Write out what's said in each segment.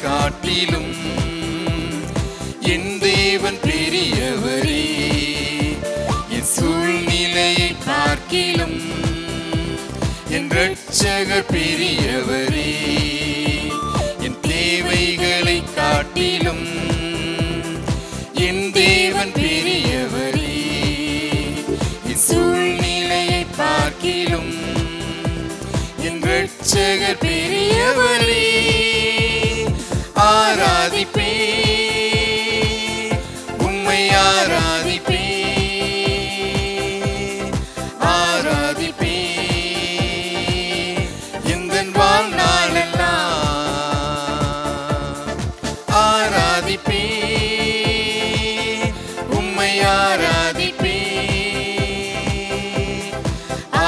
காட்டிலும் என் தேவன் பெரியவரே. என் சூழ்நிலையை பார்க்கிலும் என் இரட்சகர் பெரியவரே. என் தேவைகளை காட்டிலும் என் தேவன் பெரியவரே. என் சூழ்நிலையை பார்க்கிலும் என் இரட்சகர் பெரியவரே. ஆராதிப்பே உம்மை ஆராதிப்பே ஆராதிப்பே எந்தன் வாழ்நாளெல்லாம். ஆராதிப்பே உம்மை ஆராதிப்பே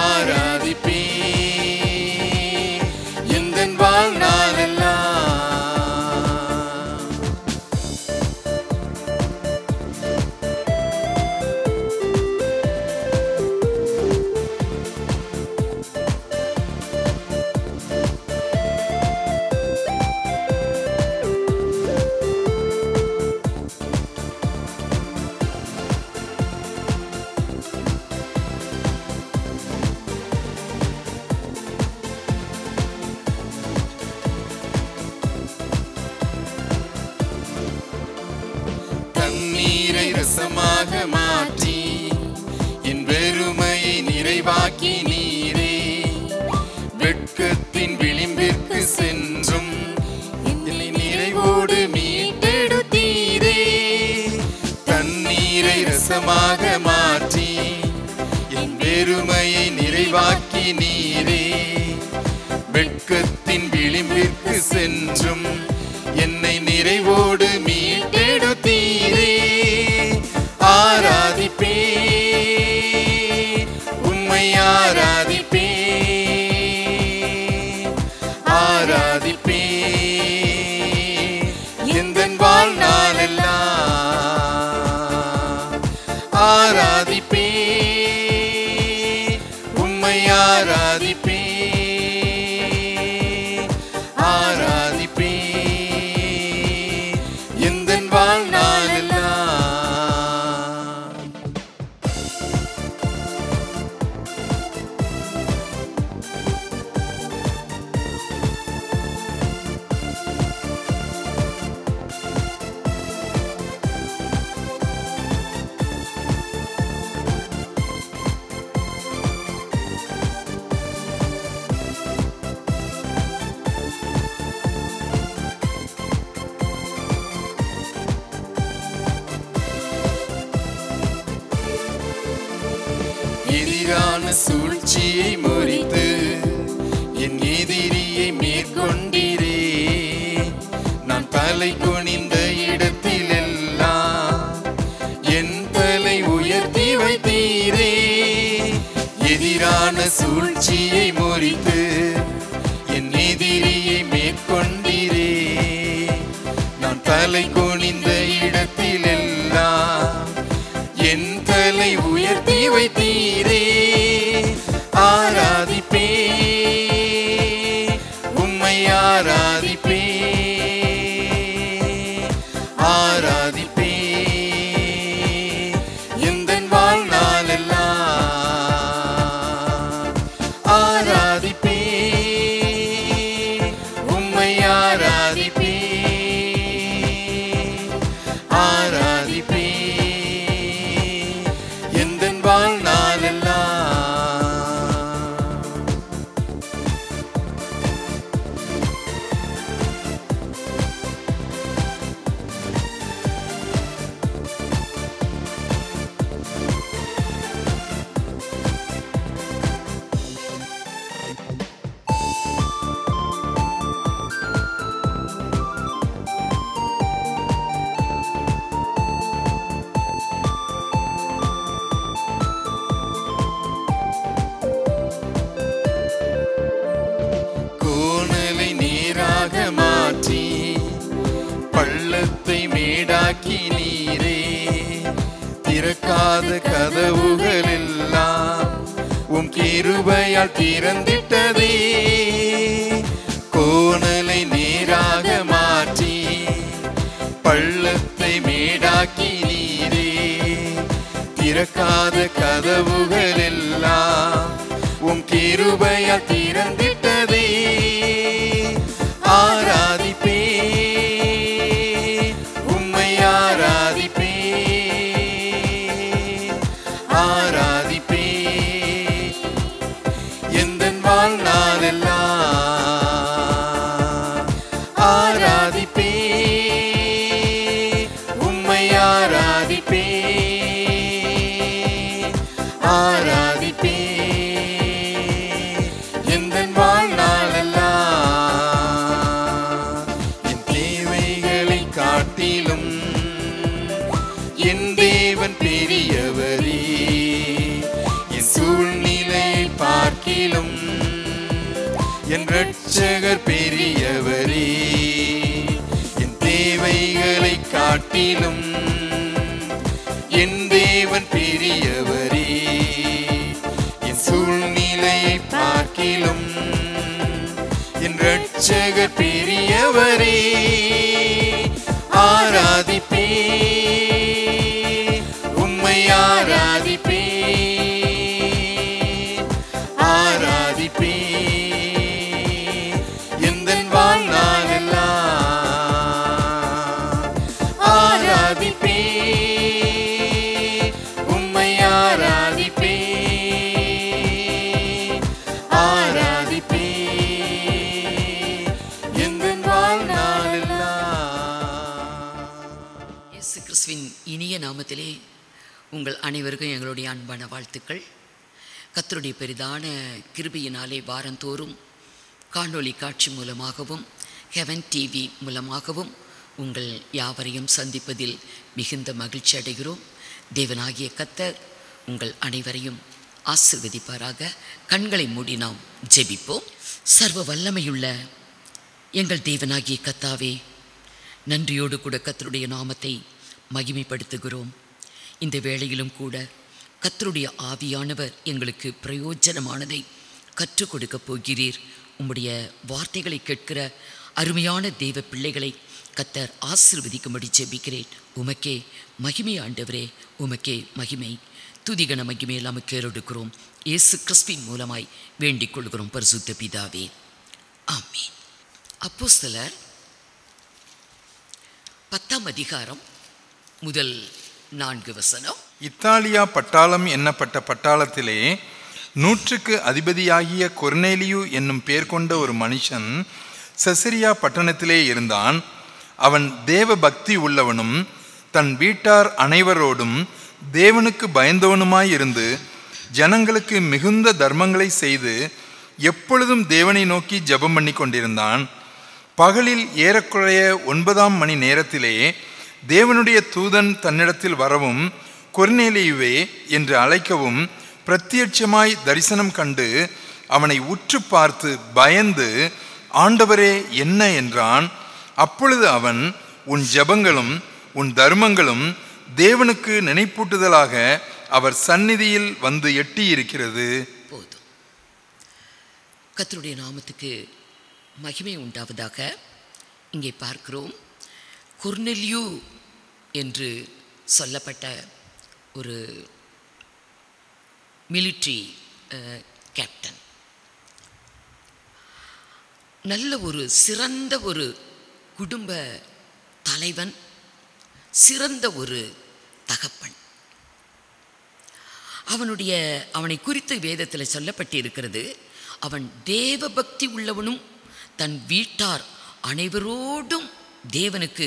ஆராதிப்பே எந்தன் வாழ்நாளெல்லாம். தண்ணீரை ரசமாக மாற்றி என் வெறுமையை நிறைவாக்கி நீரே. வெட்கத்தின் விளிம்பிற்கு சென்றும் என்னை நிறைவோடு மீட்டெடுத்தீரே. தண்ணீரை ரசமாக மாற்றி என் வெறுமையை நிறைவாக்கி நீரே. வெட்கத்தின் விளிம்பிற்கு சென்றும் என்னை நிறைவோடு மீட்டெடுத்தீரே. ஆராதிப்பே உம்மை ஆராதிப்பே ஆராதிப்பே எந்தன் வாழ்நாளெல்லாம். ஆராதிப்பே உம்மை ஆராதிப்பே ஆராதிப்பே எந்தன் வாழ்நாளெல்லாம். எதிரான சூழ்ச்சியை முறித்து என் எதிரியை மேற்கொண்டீரே. நான் தலை குனிந்த இடத்திலெல்லாம் என் தலை உயர்த்தி வைத்தீரே. எதிரான சூழ்ச்சியை முறித்து என் எதிரியை மேற்கொண்டீரே. நான் தலை குனிந்த இடத்திலெல்லாம் என் தலை உயர்த்தி வைத்தீரே. ஆராதிப்பே உம்மை ஆராதிப்பே ஆராதிப்பே எந்தன் வாழ்நாளெல்லாம். ஆராதிப்பே உம்மை ஆராதிப்பே ஆராதிப்பே எந்தன் வாழ்நாளெல்லாம். மாற்றி பள்ளத்தை மேடாக்கி நீரே. திறக்காத கதவுகள் எல்லாம் உம் கிருபையால் திறந்திட்டதே. கோணலை நேராக மாற்றி திறக்காத கதவுகள் எல்லாம் உம் கிருபையால் திறந்திட்டதே. ஆராதிப்பே உம்மை ஆராதிப்பே ஆராதிப்பே எந்தன் வாழ்நாளெல்லாம். ஆராதிப்பே உம்மை ஆராதிப்பே ஆராதிப்பே எந்தன் வாழ்நாளெல்லாம். என் தேவைகளை காட்டிலும் என் தேவன் பெரியவரே. என் சூழ்நிலையை பார்க்கிலும் என் இரட்சகர் பெரியவரே. என் தேவைகளை காட்டிலும் என் தேவன் பெரியவரே. என் சூழ்நிலையை பார்க்கிலும் என் இரட்சகர் பெரியவரே. ஆராதிப்பே உம்மை ஆராதிப்பே ஆராதிப்பே எந்தன் வாழ்நாளெல்லாம். ஆராதிப்பே உம்மை ஆராதிப்பே ஆராதிப்பே எந்தன் வாழ்நாளெல்லாம். இயேசு கிறிஸ்துவின் இனிய நாமத்திலே உங்கள் அனைவருக்கும் எங்களுடைய அன்பான வாழ்த்துக்கள். கர்த்தருடைய பெரிதான கிருபையினாலே வாரந்தோறும் காணொளி காட்சி மூலமாகவும் ஹெவன் டிவி மூலமாகவும் உங்கள் யாவரையும் சந்திப்பதில் மிகுந்த மகிழ்ச்சி அடைகிறோம். தேவனாகிய கர்த்தர் உங்கள் அனைவரையும் ஆசீர்வதிப்பாராக. கண்களை மூடி நாம் ஜெபிப்போம். சர்வ வல்லமையுள்ள எங்கள் தேவனாகிய கர்த்தாவே, நன்றியோடு கூட கர்த்தருடைய நாமத்தை மகிமைப்படுத்துகிறோம். இந்த வேளையிலும் கூட கர்த்தருடைய ஆவியானவர் எங்களுக்கு பிரயோஜனமானதை கற்றுக் கொடுக்கப் போகிறீர். உம்முடைய வார்த்தைகளை கேட்கிற அருமையான தேவ பிள்ளைகளை கர்த்தர் ஆசீர்வதிக்கும்படி ஜெபிக்கிறேன். உமக்கே மகிமை ஆண்டவரே, உமக்கே மகிமை. துதிகன மகிமை எல்லாம் கேறெடுக்கிறோம். இயேசு கிறிஸ்துவின் மூலமாய் வேண்டிக் கொள்கிறோம் பரிசுத்த பிதாவே, ஆமென். அப்போஸ்தலர் 10ஆம் அதிகாரம் முதல் 4 வசனம். இத்தாலியா பட்டாளம் என்னப்பட்ட பட்டாளத்திலே 100க்கு அதிபதியாகிய கொர்நேலியு என்னும் பேர் கொண்ட ஒரு மனுஷன் செசரியா பட்டணத்திலே இருந்தான். அவன் தேவ பக்தி உள்ளவனும் தன் வீட்டார் அனைவரோடும் தேவனுக்கு பயந்தவனுமாயிருந்து ஜனங்களுக்கு மிகுந்த தர்மங்களை செய்து எப்பொழுதும் தேவனை நோக்கி ஜெபம் பண்ணி கொண்டிருந்தான். பகலில் ஏறக்குறைய 9ஆம் மணி நேரத்திலே தேவனுடைய தூதன் தன்னிடத்தில் வரவும் கொர்நேலியுவே என்று அழைக்கவும் பிரத்யட்சமாய் தரிசனம் கண்டு அவனை உற்று பார்த்து பயந்து, ஆண்டவரே என்ன என்றான். அப்பொழுது அவன், உன் ஜெபங்களும் உன் தர்மங்களும் தேவனுக்கு நினைப்பூட்டுதலாக அவர் சந்நிதியில் வந்து எட்டியிருக்கிறது. போதும். கர்த்தருடைய நாமத்துக்கு மகிமை உண்டாவதாக. இங்கே பார்க்கிறோம், கொர்நேலியு என்று சொல்லப்பட்ட ஒரு மிலிட்ரி கேப்டன், நல்ல ஒரு சிறந்த ஒரு குடும்ப தலைவன், சிறந்த ஒரு தகப்பன். அவனை குறித்து வேதத்தில் சொல்லப்பட்டு இருக்கிறது, அவன் தேவ பக்தி உள்ளவனும் தன் வீட்டார் அனைவரோடும் தேவனுக்கு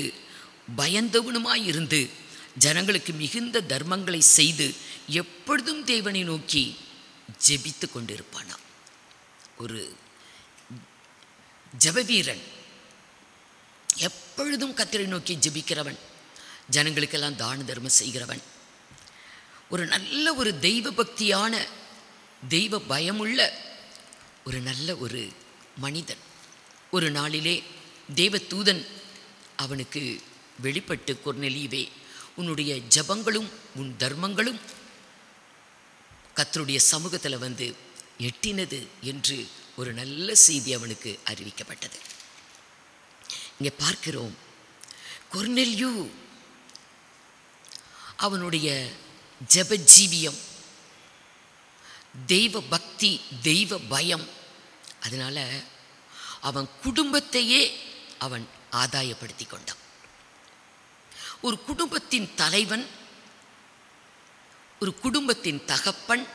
பயந்தவனுமாயிருந்து ஜனங்களுக்கு மிகுந்த தர்மங்களை செய்து எப்பொழுதும் தேவனை நோக்கி ஜெபித்து கொண்டிருப்பானாம். ஒரு ஜெபவீரன், எப்பொழுதும் கர்த்தரை நோக்கி ஜெபிக்கிறவன், ஜனங்களுக்கெல்லாம் தான தர்மம் செய்கிறவன், ஒரு நல்ல ஒரு தெய்வ பக்தியான தெய்வ பயமுள்ள ஒரு நல்ல ஒரு மனிதன். ஒரு நாளிலே தேவ தூதன் அவனுக்கு வெளிப்பட்டு, கொர்நேலியுவே, உன்னுடைய ஜபங்களும் உன் தர்மங்களும் கர்த்தருடைய சமூகத்தில் வந்து எட்டினது என்று ஒரு நல்ல செய்தி அவனுக்கு அறிவிக்கப்பட்டது. இங்கே பார்க்கிறோம், கொர்நேலியு அவனுடைய ஜபஜீவியம், தெய்வ பக்தி, தெய்வ பயம். அதனால் அவன் குடும்பத்தையே அவன் ஆதாயப்படுத்தி கொண்டான். ஒரு குடும்பத்தின் தலைவன், ஒரு குடும்பத்தின் தகப்பன்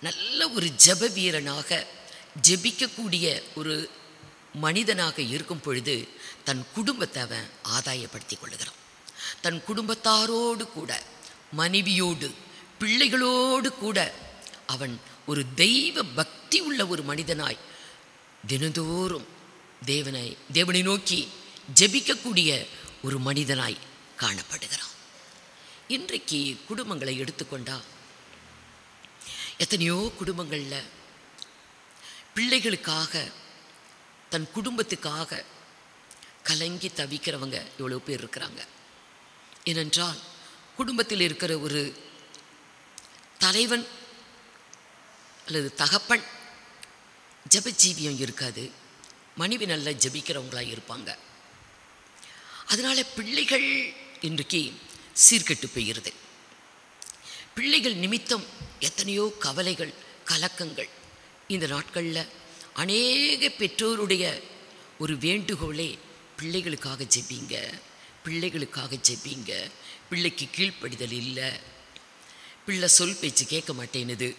நல்ல ஒரு ஜப வீரனாக, ஜெபிக்கக்கூடிய ஒரு மனிதனாக இருக்கும் பொழுது தன் குடும்பத்தை அவன் ஆதாயப்படுத்தி கொள்ளுகிறான். தன் குடும்பத்தாரோடு கூட, மனைவியோடு, பிள்ளைகளோடு கூட அவன் ஒரு தெய்வ பக்தி உள்ள ஒரு மனிதனாய் தினந்தோறும் தேவனை நோக்கி ஜெபிக்கக்கூடிய ஒரு மனிதனாய் காணப்படுகிறான். இன்றைக்கு குடும்பங்களை எடுத்துக்கொண்டா எத்தனையோ குடும்பங்களில் பிள்ளைகளுக்காக, தன் குடும்பத்துக்காக கலங்கி தவிக்கிறவங்க எவ்வளோ பேர் இருக்கிறாங்க. ஏனென்றால் குடும்பத்தில் இருக்கிற ஒரு தலைவன் அல்லது தகப்பன் ஜபஜீவியம் இருக்காது, மனைவி நல்லா ஜபிக்கிறவங்களாக இருப்பாங்க. அதனால் பிள்ளைகள் இன்றைக்கு சீர்கெட்டு போகிறது. பிள்ளைகள் நிமித்தம் எத்தனையோ கவலைகள், கலக்கங்கள். இந்த நாட்களில் அநேக பெற்றோருடைய ஒரு வேண்டுகோளே பிள்ளைகளுக்காக ஜெபிங்க, பிள்ளைகளுக்காக ஜெபிங்க. பிள்ளைக்கு கீழ்ப்படிதல் இல்லை, பிள்ளை சொல் பேச்சு கேட்க மாட்டேனுது,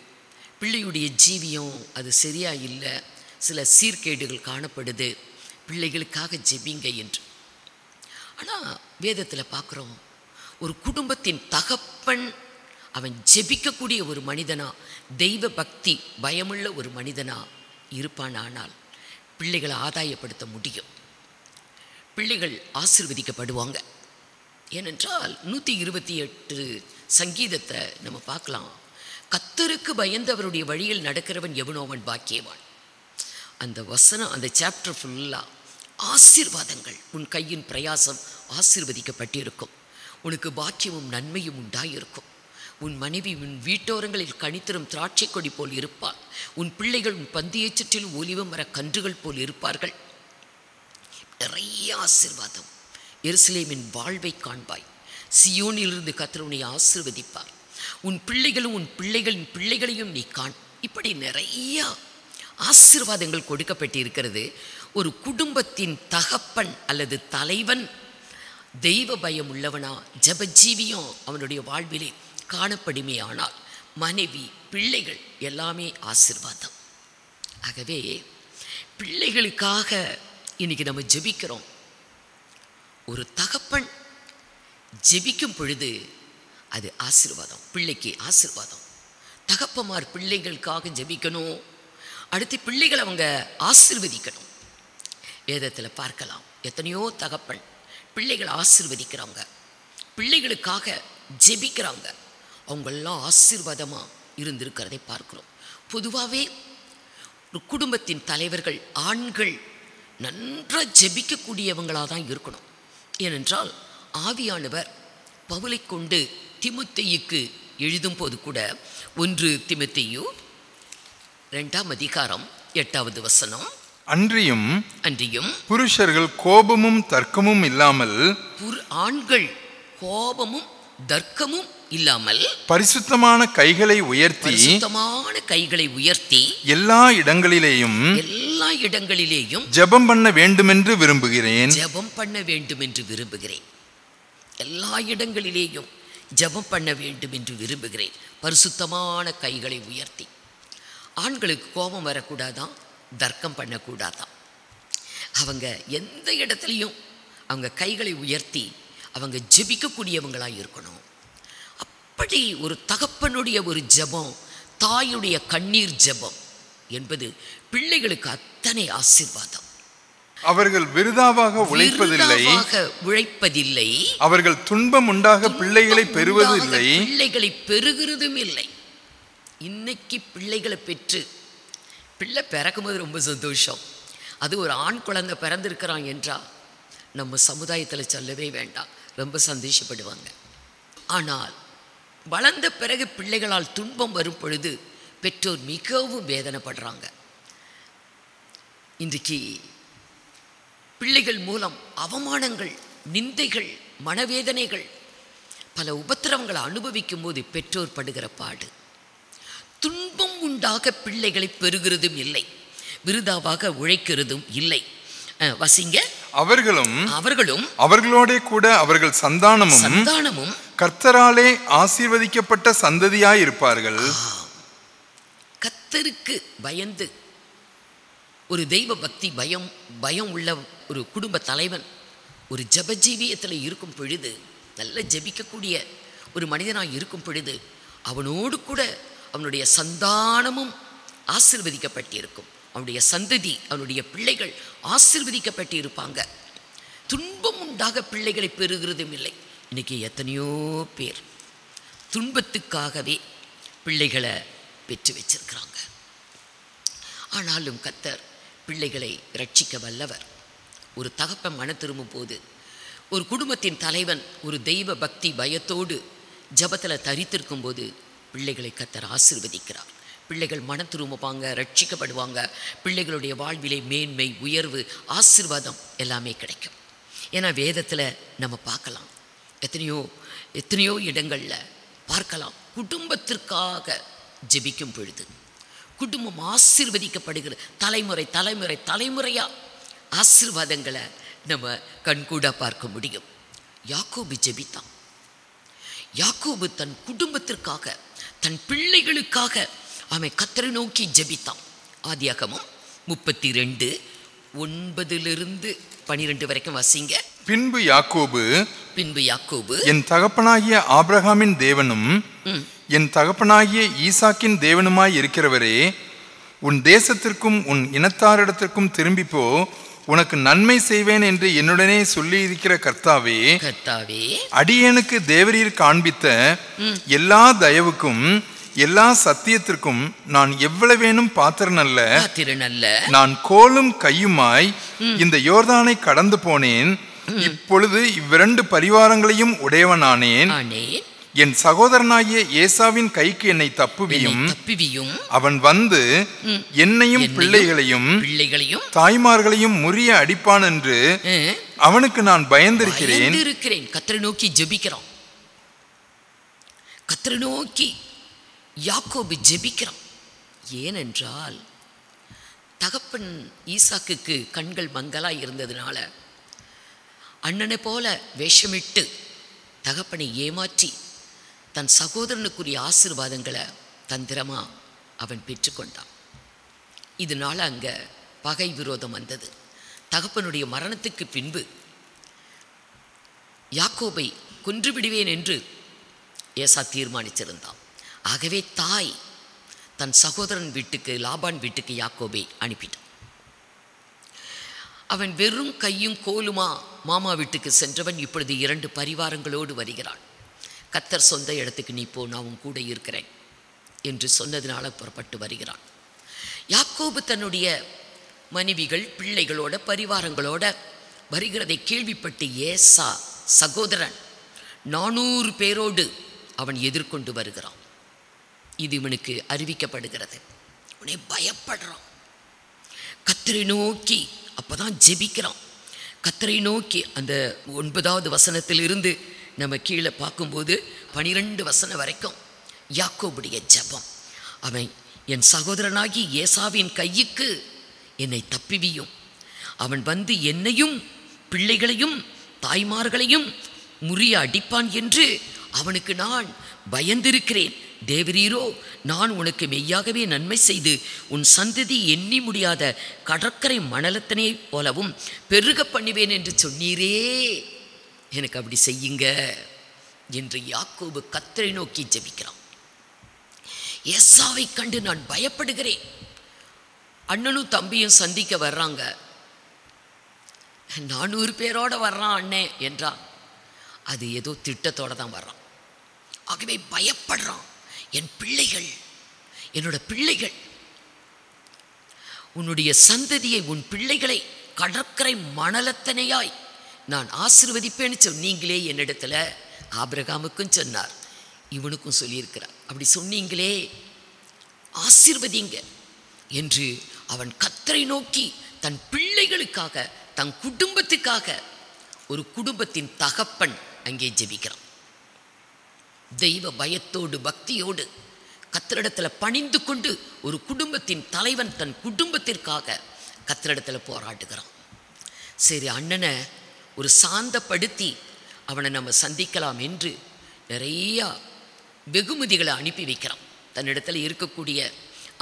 பிள்ளையுடைய ஜீவியம் அது சரியாக இல்லை, சில சீர்கேடுகள் காணப்படுது, பிள்ளைகளுக்காக ஜெபிங்க என்று. ஆனால் வேதத்தில் பார்க்குறோம், ஒரு குடும்பத்தின் தகப்பன் அவன் ஜெபிக்கக்கூடிய ஒரு மனிதனா, தெய்வ பக்தி பயமுள்ள ஒரு மனிதனா இருப்பானால் பிள்ளைகளை ஆதாயப்படுத்த முடியும், பிள்ளைகள் ஆசீர்வதிக்கப்படுவாங்க. ஏனென்றால் 128 சங்கீதத்தை நம்ம பார்க்கலாம். கர்த்தருக்கு பயந்தவருடைய வழியில் நடக்கிறவன் எவனோ அவன் பாக்கியவான். அந்த வசனம், அந்த சாப்டர் ஃபுல்லாக ஆசீர்வாதங்கள். உன் கையின் பிரயாசம் ஆசீர்வதிக்கப்பட்டிருக்கும், உனக்கு பாக்கியமும் நன்மையும் உண்டாயிருக்கும். உன் மனைவி உன் வீட்டோரங்களில் கனித்தரும் திராட்சை கொடி போல் இருப்பாள். உன் பிள்ளைகள் உன் பந்தியைச் சுற்றிலும் ஒலிவ மர கன்றுகள் போல் இருப்பார்கள். நிறைய ஆசீர்வாதம். எருசலேமின் வாழ்வை காண்பாய். சியோனிலிருந்து கர்த்தர் உன்னை ஆசீர்வதிப்பார். உன் பிள்ளைகளும் உன் பிள்ளைகளின் பிள்ளைகளையும் நீ காண். இப்படி நிறைய ஆசீர்வாதங்கள் கொடுக்கப்பட்டிருக்கிறது. ஒரு குடும்பத்தின் தகப்பன் அல்லது தலைவன் தெய்வ பயம் உள்ளவனா, ஜபஜீவியம் அவனுடைய வாழ்விலே காணப்படுமே ஆனால் மனைவி, பிள்ளைகள் எல்லாமே ஆசீர்வாதம். ஆகவே பிள்ளைகளுக்காக இன்னைக்கு நம்ம ஜெபிக்கிறோம். ஒரு தகப்பன் ஜெபிக்கும் பொழுது அது ஆசீர்வாதம், பிள்ளைக்கு ஆசீர்வாதம். தகப்பமார் பிள்ளைகளுக்காக ஜெபிக்கணும், அடுத்து பிள்ளைகளை அவங்க ஆசீர்வதிக்கணும். வேதத்தில் பார்க்கலாம், எத்தனையோ தகப்பன் பிள்ளைகளை ஆசீர்வதிக்கிறாங்க, பிள்ளைகளுக்காக ஜெபிக்கிறாங்க, அவங்களெல்லாம் ஆசீர்வாதமாக இருந்திருக்கிறதை பார்க்குறோம். பொதுவாகவே ஒரு குடும்பத்தின் தலைவர்கள், ஆண்கள் நன்றாக ஜெபிக்கக்கூடியவங்களாக தான் இருக்கணும். ஏனென்றால் ஆவியானவர் பவுலை கொண்டு தீமோத்தேயுக்கு எழுதும் போது கூட 1 தீமோத்தேயு 2ஆம் அதிகாரம் 8வது வசனம், அன்றியும் புருஷர்கள் கோபமும் தர்க்கமும் இல்லாமல், ஆண்கள் கோபமும் தர்க்கமும் இல்லாமல் பரிசுத்தமான கைகளை உயர்த்தி எல்லா இடங்களிலேயும் ஜெபம் பண்ண வேண்டுமென்று விரும்புகிறேன். எல்லா இடங்களிலேயும் ஜெபம் பண்ண வேண்டும் என்று விரும்புகிறேன். பரிசுத்தமான கைகளை உயர்த்தி. ஆண்களுக்கு கோபம் வரக்கூடாதான், தர்க்கம் பண்ணக்கூடாதான். அவங்க எந்த இடத்துலையும் அவங்க கைகளை உயர்த்தி அவங்க ஜெபிக்கக்கூடியவங்களாக இருக்கணும். அப்படி ஒரு தகப்பனுடைய ஒரு ஜெபம், தாயுடைய கண்ணீர் ஜெபம் என்பது பிள்ளைகளுக்கு அத்தனை ஆசீர்வாதம். அவர்கள் விருதாவாக உழைப்பதில்லை, அவர்கள் துன்பம் உண்டாக பிள்ளைகளை பெறுவதில்லை, பிள்ளைகளை பெறுகிறதும் இல்லை. இன்னைக்கு பிள்ளைகளை பெற்று, பிள்ளை பிறக்கும்போது ரொம்ப சந்தோஷம். அது ஒரு ஆண் குழந்தை பிறந்திருக்கிறான் என்றால் நம்ம சமுதாயத்தில் சொல்லவே வேண்டாம், ரொம்ப சந்தோஷப்படுவாங்க. ஆனால் வளர்ந்த பிறகு பிள்ளைகளால் துன்பம் வரும் பொழுது பெற்றோர் மிகவும் வேதனைப்படுறாங்க. இன்றைக்கு பிள்ளைகள் மூலம் அவமானங்கள், நிந்தைகள், மனவேதனைகள் பல உபத்திரவங்களை அனுபவிக்கும் போது பெற்றோர் படுகிற பாடு. துன்பம் உண்டாக பிள்ளைகளை பெறுகிறதும் இல்லை, விருதாவாக உழைக்கிறதும் இல்லை. வசிங்க. அவர்களும் அவர்களோட கூட அவர்கள் சந்தானமும் கர்த்தராலே ஆசீர்வதிக்கப்பட்ட சந்ததியாய் இருப்பார்கள். கர்த்தருக்கு பயந்து ஒரு தெய்வ பக்தி பயம் உள்ள ஒரு குடும்ப தலைவன் ஒரு ஜபஜீவியத்தில் இருக்கும் பொழுது, நல்ல ஜபிக்கக்கூடிய ஒரு மனிதனாக இருக்கும் பொழுது, அவனோடு கூட அவனுடைய சந்தானமும் ஆசீர்வதிக்கப்பட்டிருக்கும். அவனுடைய சந்ததி, அவனுடைய பிள்ளைகள் ஆசீர்வதிக்கப்பட்டு இருப்பாங்க. துன்பம் உண்டாக பிள்ளைகளை பெறுகிறதும் இல்லை. இன்னைக்கு எத்தனையோ பேர் துன்பத்துக்காகவே பிள்ளைகளை பெற்று வச்சிருக்கிறாங்க. ஆனாலும் கர்த்தர் பிள்ளைகளை ரட்சிக்க வல்லவர். ஒரு தகப்பன் மன திரும்பும் போது, ஒரு குடும்பத்தின் தலைவன் ஒரு தெய்வ பக்தி பயத்தோடு ஜபத்தில் தரித்திருக்கும் போது பிள்ளைகளை கர்த்தர் ஆசீர்வதிக்கிறார். பிள்ளைகள் மன திரும்புவாங்க, ரட்சிக்கப்படுவாங்க. பிள்ளைகளுடைய வாழ்விலே மேன்மை, உயர்வு, ஆசீர்வாதம் எல்லாமே கிடைக்கும். ஏன்னா வேதத்தில் நம்ம பார்க்கலாம், எத்தனையோ இடங்களில் பார்க்கலாம், குடும்பத்திற்காக ஜெபிக்கும் பொழுது குடும்பம் ஆசீர்வதிக்கப்படுகிற தலைமுறையாக ஆசீர்வாதங்களை நம்ம கண்கூட பார்க்க முடியும். யாக்கோபு ஜெபித்தான். யாக்கோபு தன் குடும்பத்திற்காக, தன் பிள்ளைகளுக்காக அவன் கர்த்தரை நோக்கி ஜெபித்தான். ஆதியாகமம் 32:9-12 வரைக்கும் வாசிங்க. பின்பு யாக்கோபு என் தகப்பனாகிய ஆபிரகாமின் தேவனும் என் தகப்பனாகிய ஈசாக்கின் தேவனுமாய் இருக்கிறவரே, உன் தேசத்திற்கும் உன் இனத்தாரிடத்திற்கும் திரும்பி போ, உனக்கு நன்மை செய்வேன் என்று என்னுடனே சொல்லி இருக்கிற கர்த்தாவே, அடியேனுக்கு தேவரீர் காண்பித்த எல்லா தயவுக்கும் எல்லா சத்தியத்திற்கும் நான் எவ்வளவேனும் பாத்திரன் அல்ல. நான் கோலும் கையுமாய் இந்த யோர்தானை கடந்து போனேன். இப்பொழுது இவ்விரண்டு பரிவாரங்களையும் உடையவனானேன். என் சகோதரனாகிய ஏசாவின் கைக்கு என்னை தப்புவியும். அவன் வந்து என்னையும் பிள்ளைகளையும் தாய்மார்களையும் முறிய அடிப்பான் என்று அவனுக்கு நான் பயந்திருக்கிறேன். கர்த்தரை நோக்கி ஜெபிக்கிறான். கர்த்தரை நோக்கி யாக்கோபு ஜெபிக்கிறான். ஏனென்றால் தகப்பன் ஈசாக்குக்கு கண்கள் மங்கலாய் இருந்ததுனால அண்ணனை போல வேஷமிட்டு தகப்பனை ஏமாற்றி தன் சகோதரனுக்குரிய ஆசீர்வாதங்களை தந்திரமா அவன் பெற்றுக்கொண்டான். இதனால அங்க பகை விரோதம் வந்தது. தகப்பனுடைய மரணத்துக்கு பின்பு யாக்கோபை கொன்றுவிடுவேன் என்று ஏசா தீர்மானிச்சிருந்தான். ஆகவே தாய் தன் சகோதரன் வீட்டுக்கு, லாபான் வீட்டுக்கு யாக்கோபை அனுப்பிட்டான். அவன் வெறும் கையும் கோலுமா மாமா வீட்டுக்கு சென்றவன் இப்பொழுது 2 பரிவாரங்களோடு வருகிறான். கர்த்தர் சொந்த இடத்துக்கு நீ போ, நான் உன் கூட இருக்கிறேன் என்று சொன்னதினால புறப்பட்டு வருகிறான். யாக்கோபு தன்னுடைய மனைவிகள், பிள்ளைகளோட, பரிவாரங்களோட வருகிறதை கேள்விப்பட்டு ஏசா சகோதரன் 400 பேரோடு அவன் எதிர்கொண்டு வருகிறான். இது இவனுக்கு அறிவிக்கப்படுகிறது. உடனே பயப்படுறான். கர்த்தரை நோக்கி அப்பதான் ஜெபிக்கிறான். கர்த்தரை நோக்கி அந்த 9வது வசனத்திலிருந்து நம்ம கீழே பார்க்கும்போது 12 வசனம் வரைக்கும் யாக்கோபுடைய ஜெபம். அவன் என் சகோதரனாகி ஏசாவின் கையுக்கு என்னை தப்பிவியும். அவன் வந்து என்னையும் பிள்ளைகளையும் தாய்மார்களையும் முறிய அடிப்பான் என்று அவனுக்கு நான் பயந்திருக்கிறேன். தேவரீரோ, நான் உனக்கு மெய்யாகவே நன்மை செய்து உன் சந்ததி எண்ணி முடியாத கடற்கரை மணலத்தனை போலவும் பெருக பண்ணுவேன் என்று சொன்னீரே, எனக்கு அப்படி செய்யுங்க என்று யாக்கோபு கர்த்தரை நோக்கி ஜெபிக்கிறான். ஏசாவை கண்டு நான் பயப்படுகிறேன். அண்ணனும் தம்பியும் சந்திக்க வர்றாங்க. 400 பேரோட வர்றான் அண்ணே என்றான். அது ஏதோ திட்டத்தோட தான் வர்றான். ஆகவே பயப்படுறான். என் பிள்ளைகள், என்னோட பிள்ளைகள், உன்னுடைய சந்ததியை, உன் பிள்ளைகளை கடற்கரை மணலத்தனையாய் நான் ஆசீர்வதிப்பேன்னு சொன்னீங்களே என்னிடத்துல. ஆபிரகாமுக்கும் சொன்னார், இவனுக்கும் சொல்லியிருக்கிறார். அப்படி சொன்னீங்களே, ஆசீர்வதிங்க என்று அவன் கர்த்தரை நோக்கி தன் பிள்ளைகளுக்காக, தன் குடும்பத்துக்காக, ஒரு குடும்பத்தின் தகப்பன் அங்கே ஜெபிக்கிறான். தெய்வ பயத்தோடு பக்தியோடு கர்த்தரிடத்தில் பணிந்து கொண்டு ஒரு குடும்பத்தின் தலைவன் தன் குடும்பத்திற்காக கர்த்தரிடத்தில் போராடுகிறான். சரி, அண்ணனை ஒரு சாந்தப்படுத்தி அவனை நம்ம சந்திக்கலாம் என்று நிறையா வெகுமதிகளை அனுப்பி வைக்கிறான். தன்னிடத்தில் இருக்கக்கூடிய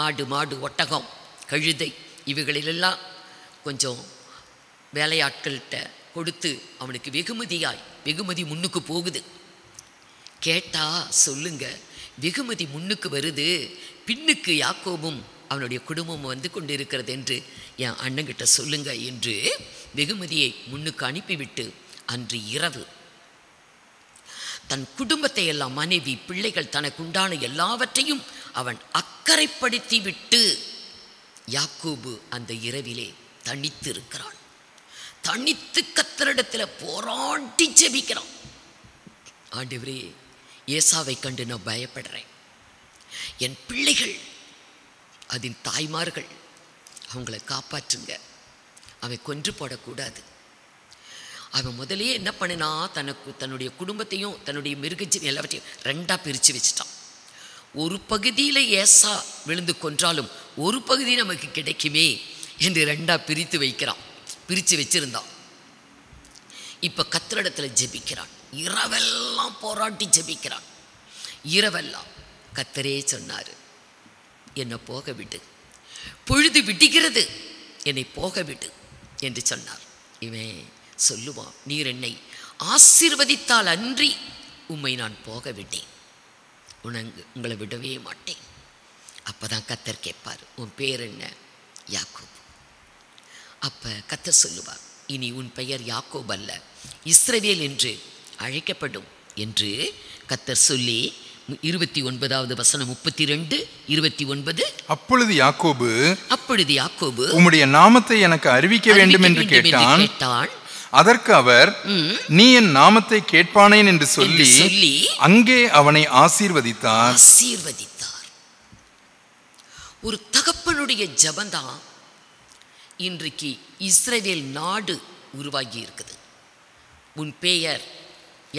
ஆடு மாடு ஒட்டகம் கழுதை இவைகளிலெல்லாம் கொஞ்சம் வேலையாட்கள்கிட்ட கொடுத்து அவனுக்கு வெகுமதி முன்னுக்கு போகுது. கேட்டா சொல்லுங்க, வெகுமதி முன்னுக்கு வருது, பின்னுக்கு யாக்கோபும் அவனுடைய குடும்பம் வந்து கொண்டு இருக்கிறது என்று என் அண்ணங்கிட்ட சொல்லுங்க என்று வெகுமதியை முன்னுக்கு அனுப்பிவிட்டு அன்று இரவு தன் குடும்பத்தை எல்லாம், மனைவி பிள்ளைகள் தனக்குண்டான எல்லாவற்றையும் அவன் அக்கறைப்படுத்தி விட்டு யாக்கோபு அந்த இரவிலே தனித்து இருக்கிறான். தனித்து கர்த்தரிடத்தில் போராடி ஜெபிக்கிறான். ஆண்டவரே, ஏசாவை கண்டு நான் பயப்படுறேன். என் பிள்ளைகள், அதன் தாய்மார்கள், அவங்கள காப்பாற்றுங்க. அவன் கொன்று போடக்கூடாது. அவன் முதலே என்ன பண்ணினா, தன்னுடைய குடும்பத்தையும் தன்னுடைய மிருகஜீவன் எல்லாவற்றையும் ரெண்டாக பிரித்து வச்சுட்டான். ஒரு பகுதியில் ஏசா விழுந்து கொன்றாலும் ஒரு பகுதி நமக்கு கிடைக்குமே என்று ரெண்டாக பிரித்து வச்சிருந்தான். இப்போ கர்த்தரிடத்தில் ஜெபிக்கிறான். இரவெல்லாம் போராட்டி ஜெபிக்கிறான். இரவெல்லாம் கர்த்தரே சொன்னார், என்னை போக விடு, பொழுது விடுகிறது, என்னை போக விடு என்று சொன்னார். இவன் சொல்லுவான், நீர் என்னை ஆசீர்வதித்தால் அன்றி உம்மை நான் போக விட்டேன், உங்களை விடவே மாட்டேன். அப்போதான் கர்த்தர் கேட்பார், உன் பேர் என்ன? யாக்கோபு. அப்போ கர்த்தர் சொல்லுவார், இனி உன் பெயர் யாக்கோபு அல்ல, இஸ்ரவேல் என்று அழைக்கப்படும் என்று கர்த்தர் சொல்லி 29வது வசனம் 32, 29. அப்பொழுது யாக்கோபு உம்முடைய நாமத்தை எனக்கு அறிவிக்க வேண்டும் என்று கேட்டான். அதற்கு அவர், நீ என் நாமத்தை கேட்பானேன் என்று சொல்லி அங்கே அவனை ஆசீர்வதித்தார். ஒரு தகப்பனுடைய ஜெபந்தான் இன்றைக்கு இஸ்ரவேல் நாடு உருவாகி இருக்குது. உன் பெயர்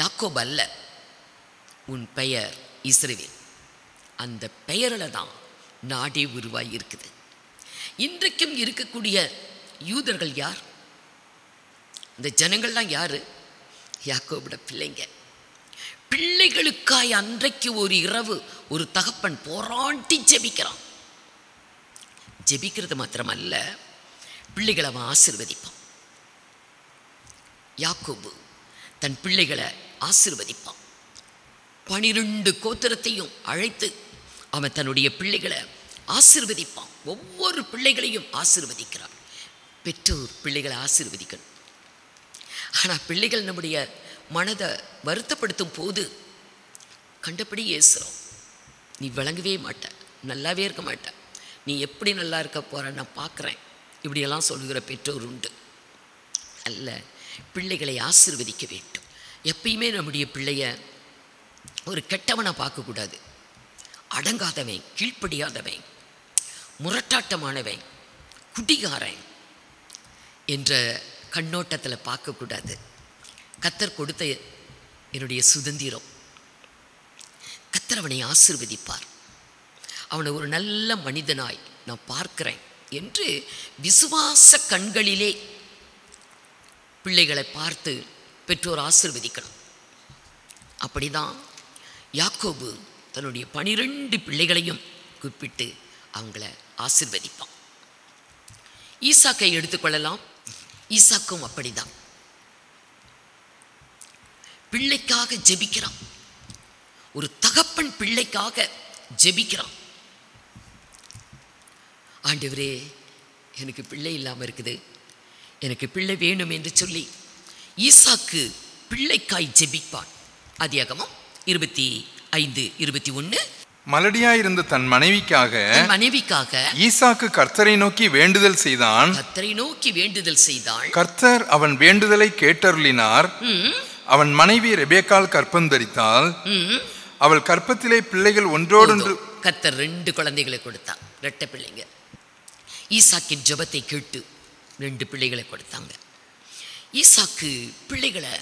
யாக்கோபு அல்ல, உன் பெயர் இஸ்ரவேல். அந்த பெயரில் தான் நாடே உருவாகி இருக்குது. இன்றைக்கும் இருக்கக்கூடிய யூதர்கள் யார்? இந்த ஜனங்கள்லாம் யாரு? யாக்கோபுட பிள்ளைங்க. பிள்ளைகளுக்காய் அன்றைக்கு ஒரு இரவு ஒரு தகப்பன் போராட்டி ஜெபிக்கிறான். ஜெபிக்கிறது மாத்திரமல்ல, பிள்ளைகளை அவன் ஆசீர்வதிப்பான். யாக்கோபு தன் பிள்ளைகளை ஆசீர்வதிப்பான். 12 கோத்திரத்தையும் அழைத்து அவன் தன்னுடைய பிள்ளைகளை ஆசீர்வதிப்பான். ஒவ்வொரு பிள்ளைகளையும் ஆசீர்வதிக்கிறான். பெற்றோர் பிள்ளைகளை ஆசீர்வதிக்கணும். ஆனால் பிள்ளைகள் நம்முடைய மனதை வருத்தப்படுத்தும் போது கண்டபடி ஏசுகிறோம். நீ விளங்கவே மாட்ட, நல்லாவே இருக்க மாட்ட, நீ எப்படி நல்லா இருக்க போற நான் பார்க்குறேன், இப்படியெல்லாம் சொல்லுகிற பெற்றோர் உண்டு. அல்ல, பிள்ளைகளை ஆசீர்வதிக்க வேண்டும். எப்பயுமே நம்முடைய பிள்ளைய ஒரு கெட்டவனை பார்க்கக்கூடாது. அடங்காதவன், கீழ்ப்படியாதவன், முரட்டாட்டமானவன், குடிகாரன் என்ற கண்ணோட்டத்தில் பார்க்கக்கூடாது. கர்த்தர் கொடுத்த என்னுடைய சுதந்திரம். கர்த்தர் அவனை ஆசீர்வதிப்பார். அவனை ஒரு நல்ல மனிதனாய் நான் பார்க்கிறேன் என்று விசுவாச கண்களிலே பிள்ளைகளை பார்த்து பெற்றோர் ஆசீர்வதிக்கணும். அப்படிதான் யாக்கோபு தன்னுடைய 12 பிள்ளைகளையும் கூப்பிட்டு அவங்கள ஆசீர்வதிப்பான். ஈசாக்கை எடுத்துக்கொள்ளலாம். ஈசாக்கும் அப்படிதான் பிள்ளைக்காக ஜெபிக்கிறான். ஒரு தகப்பன் பிள்ளைக்காக ஜெபிக்கிறான். ஆண்டவரே, எனக்கு பிள்ளை இல்லாமல் இருக்குது, எனக்கு பிள்ளை வேணும் என்று சொல்லி ஈசாக்கு பிள்ளைக்காய் ஜெபிப்பான். ஆதியாகமம் 25:21. மலடியாயிருந்த தன் மனைவிக்காக ஈசாக்கு கர்த்தரை நோக்கி வேண்டுதல் செய்தான். கர்த்தர் அவன் வேண்டுதலை கேட்டருளினார். அவன் மனைவி ரெபேக்காள் கற்பந்தரித்தாள். அவள் கற்பத்திலே பிள்ளைகள் ஒன்றோடொன்று. கர்த்தர் 2 குழந்தைகளை கொடுத்தான், 2 பிள்ளைங்க. ஈசாக்கின் ஜெபத்தை கேட்டு 2 பிள்ளைகளை கொடுத்தாங்க. ஈசாக்கு பிள்ளைகளை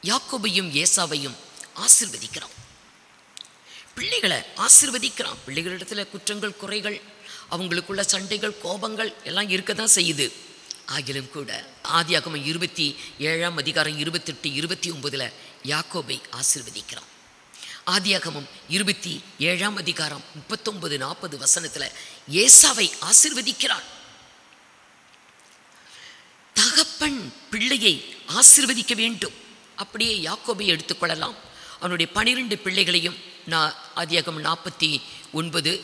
யாக்கோபையும் ஏசாவையும் ஆசீர்வதிக்கிறான். பிள்ளைகளை ஆசீர்வதிக்கிறான். பிள்ளைகளிடத்தில் குற்றங்கள், குறைகள், அவங்களுக்குள்ள சண்டைகள், கோபங்கள் எல்லாம் இருக்க தான் செய்யுது. ஆகிலும் கூட ஆதியாகமம் 27ஆம் அதிகாரம் 28, 29 யாக்கோபை ஆசீர்வதிக்கிறான். ஆதியாகமம் 27ஆம் அதிகாரம் 39, 40 வசனத்தில் ஏசாவை ஆசீர்வதிக்கிறான். தகப்பன் பிள்ளையை ஆசீர்வதிக்க வேண்டும். அப்படியே யாக்கோபை எடுத்துக்கொள்ளலாம். அவனுடைய 12 பிள்ளைகளையும் ஆதியாகமம் 49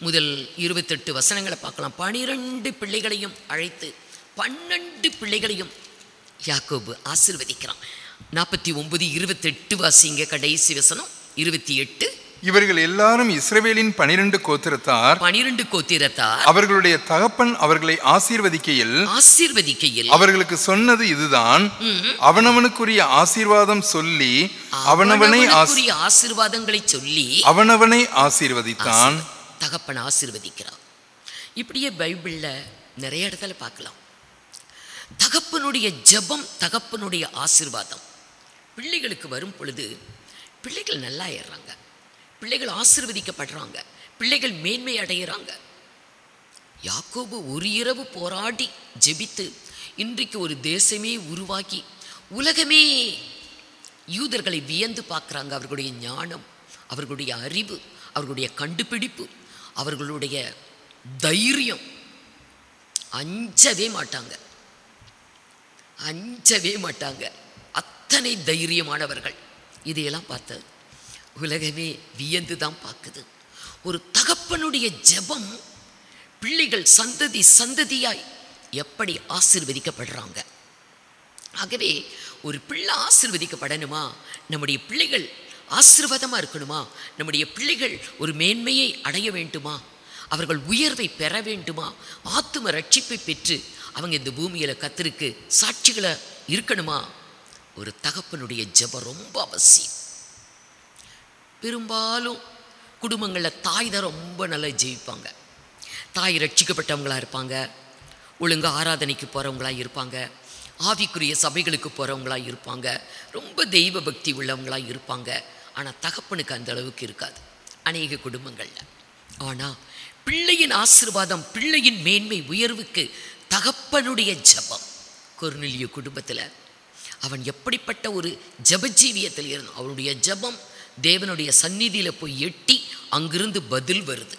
முதல் 28 வசனங்களை பார்க்கலாம். 12 பிள்ளைகளையும் அழைத்து 12 பிள்ளைகளையும் யாக்கோபு ஆசீர்வதிக்கிறான். 49, 28 வாசிங்க. கடைசி வசனம் 28. இவர்கள் எல்லாரும் இஸ்ரவேலின் 12 கோத்திரத்தார். அவர்களுடைய தகப்பன் அவர்களை ஆசீர்வதிக்கையில் அவர்களுக்கு சொன்னது இதுதான், அவனவனுக்குரிய ஆசீர்வாதம் சொல்லி ஆசீர்வாதங்களை சொல்லி அவனவனை ஆசீர்வதித்தான். தகப்பன் ஆசீர்வதிக்கிறார். இப்படியே பைபிள்ல நிறைய இடத்துல பார்க்கலாம். தகப்பனுடைய ஜெபம், தகப்பனுடைய ஆசீர்வாதம் பிள்ளைகளுக்கு வரும் பொழுது பிள்ளைகள் நல்லா ஏறாங்க, பிள்ளைகள் ஆசீர்வதிக்கப்படுறாங்க, பிள்ளைகள் மேன்மை அடைகிறாங்க. யாக்கோபு ஒரு இரவு போராடி ஜெபித்து இன்றைக்கு ஒரு தேசமே உருவாக்கி உலகமே யூதர்களை வியந்து பார்க்குறாங்க. அவர்களுடைய ஞானம், அவர்களுடைய அறிவு, அவர்களுடைய கண்டுபிடிப்பு, அவர்களுடைய தைரியம். அஞ்சவே மாட்டாங்க, அத்தனை தைரியமானவர்கள். இதையெல்லாம் பார்த்து உலகமே வியந்து தான் பார்க்குது. ஒரு தகப்பனுடைய ஜெபம் பிள்ளைகள் சந்ததி சந்ததியாய் எப்படி ஆசீர்வதிக்கப்படுறாங்க. ஆகவே ஒரு பிள்ளை ஆசீர்வதிக்கப்படணுமா, நம்முடைய பிள்ளைகள் ஆசீர்வாதமாக இருக்கணுமா, நம்முடைய பிள்ளைகள் ஒரு மேன்மையை அடைய வேண்டுமா, அவர்கள் உயர்வை பெற வேண்டுமா, ஆத்தும ரட்சிப்பை பெற்று அவங்க இந்த பூமியில் கர்த்தருக்கு சாட்சிகளை இருக்கணுமா, ஒரு தகப்பனுடைய ஜெபம் ரொம்ப அவசியம். பெரும்பாலும் குடும்பங்களில் தாய் தான் ரொம்ப நல்லா ஜெயிப்பாங்க. தாய் ரட்சிக்கப்பட்டவங்களாக இருப்பாங்க, ஒழுங்காக ஆராதனைக்கு போகிறவங்களாக இருப்பாங்க, ஆவிக்குரிய சபைகளுக்கு போகிறவங்களாக இருப்பாங்க, ரொம்ப தெய்வ பக்தி உள்ளவங்களாக இருப்பாங்க. ஆனால் தகப்பனுக்கு அந்த அளவுக்கு இருக்காது அநேக குடும்பங்களில். ஆனால் பிள்ளையின் ஆசீர்வாதம், பிள்ளையின் மேன்மை, உயர்வுக்கு தகப்பனுடைய ஜெபம். கொர்நேலியு குடும்பத்தில் அவன் எப்படிப்பட்ட ஒரு ஜெபஜீவியத்தில் இருந்தான். அவனுடைய ஜெபம் தேவனுடைய சந்நிதியில் போய் எட்டி அங்கிருந்து பதில் வருது.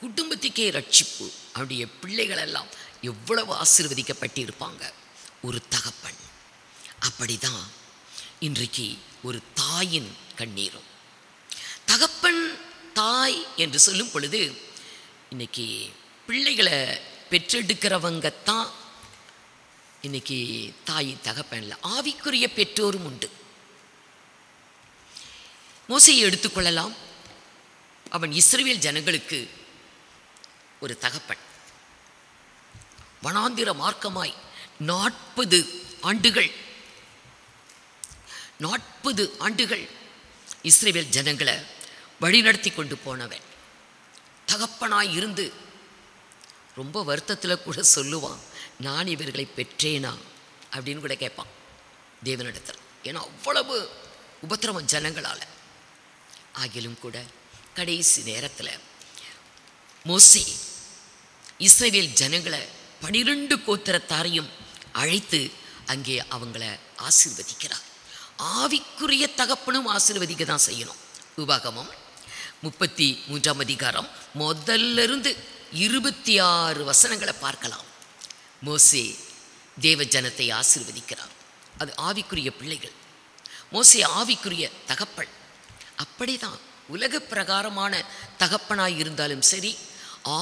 குடும்பத்துக்கே ரட்சிப்பு. அவனுடைய பிள்ளைகள் எல்லாம் எவ்வளவு ஆசீர்வதிக்கப்பட்டிருப்பாங்க. ஒரு தகப்பன். அப்படிதான் இன்றைக்கு ஒரு தாயின் கண்ணீரும். தகப்பன் தாய் என்று சொல்லும் பொழுது இன்னைக்கு பிள்ளைகளை பெற்றெடுக்கிறவங்க தான் இன்னைக்கு தாய் தகப்பன்ல. ஆவிக்குரிய பெற்றோரும் உண்டு. மோசேயை எடுத்துக்கொள்ளலாம். அவன் இஸ்ரவேல் ஜனங்களுக்கு ஒரு தகப்பன். வனாந்திர மார்க்கமாய் 40 ஆண்டுகள் இஸ்ரவேல் ஜனங்களை வழிநடத்தி கொண்டு போனவன். தகப்பனாய் இருந்து ரொம்ப வருத்தத்தில் கூட சொல்லுவான், நான் இவர்களை பெற்றேனா அப்படின்னு கூட கேட்பான் தேவனிடத்தில். ஏன்னா அவ்வளவு உபத்திரவம் ஜனங்களால். ஆகிலும் கூட கடைசி நேரத்தில் மோசே இஸ்ரவேல் ஜனங்களை 12 கோத்திரத்தாரையும் அழைத்து அங்கே அவங்கள ஆசீர்வதிக்கிறார். ஆவிக்குரிய தகப்பனும் ஆசீர்வதிக்க தான் செய்யணும். உபாகமம் 33ஆம் அதிகாரம் முதல்ல இருந்து 26 வசனங்களை பார்க்கலாம். மோசே தேவ ஜனத்தை ஆசீர்வதிக்கிறார். அது ஆவிக்குரிய பிள்ளைகள். மோசே ஆவிக்குரிய தகப்பன். அப்படிதான் உலக பிரகாரமான தகப்பனாய் இருந்தாலும் சரி,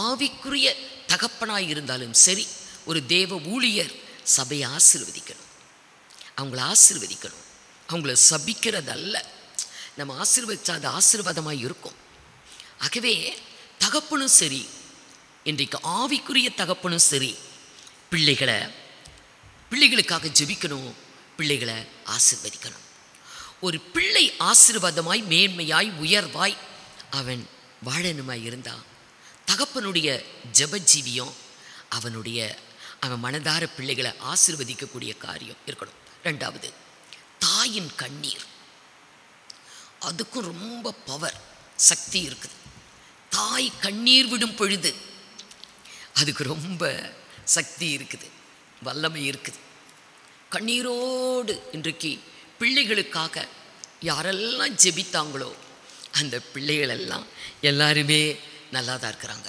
ஆவிக்குரிய தகப்பனாய் இருந்தாலும் சரி, ஒரு தேவ ஊழியர் சபையை ஆசீர்வதிக்கணும், அவங்கள ஆசீர்வதிக்கணும். அவங்கள சபிக்கிறதல்ல. நம்ம ஆசீர்வதிச்சா அது ஆசீர்வாதமாக இருக்கும். ஆகவே தகப்பனும் சரி, இன்றைக்கு ஆவிக்குரிய தகப்பனும் சரி, பிள்ளைகளுக்காக ஜெபிக்கணும், பிள்ளைகளை ஆசீர்வதிக்கணும். ஒரு பிள்ளை ஆசீர்வாதமாய் மேன்மையாய் உயர்வாய் அவன் வாழணுமாய் இருந்தா தகப்பனுடைய ஜெபஜீவியம் அவன் மனதார பிள்ளைகளை ஆசீர்வதிக்கக்கூடிய காரியம் இருக்கணும். 2வது, தாயின் கண்ணீர். அதுக்கும் ரொம்ப பவர், சக்தி இருக்குது. தாய் கண்ணீர் விடும் பொழுது அதுக்கு ரொம்ப சக்தி இருக்குது, வல்லமை இருக்குது. கண்ணீரோடு இன்றைக்கு பிள்ளைகளுக்காக யாரெல்லாம் ஜெபித்தாங்களோ அந்த பிள்ளைகளெல்லாம் எல்லாருமே நல்லா தான் இருக்கிறாங்க.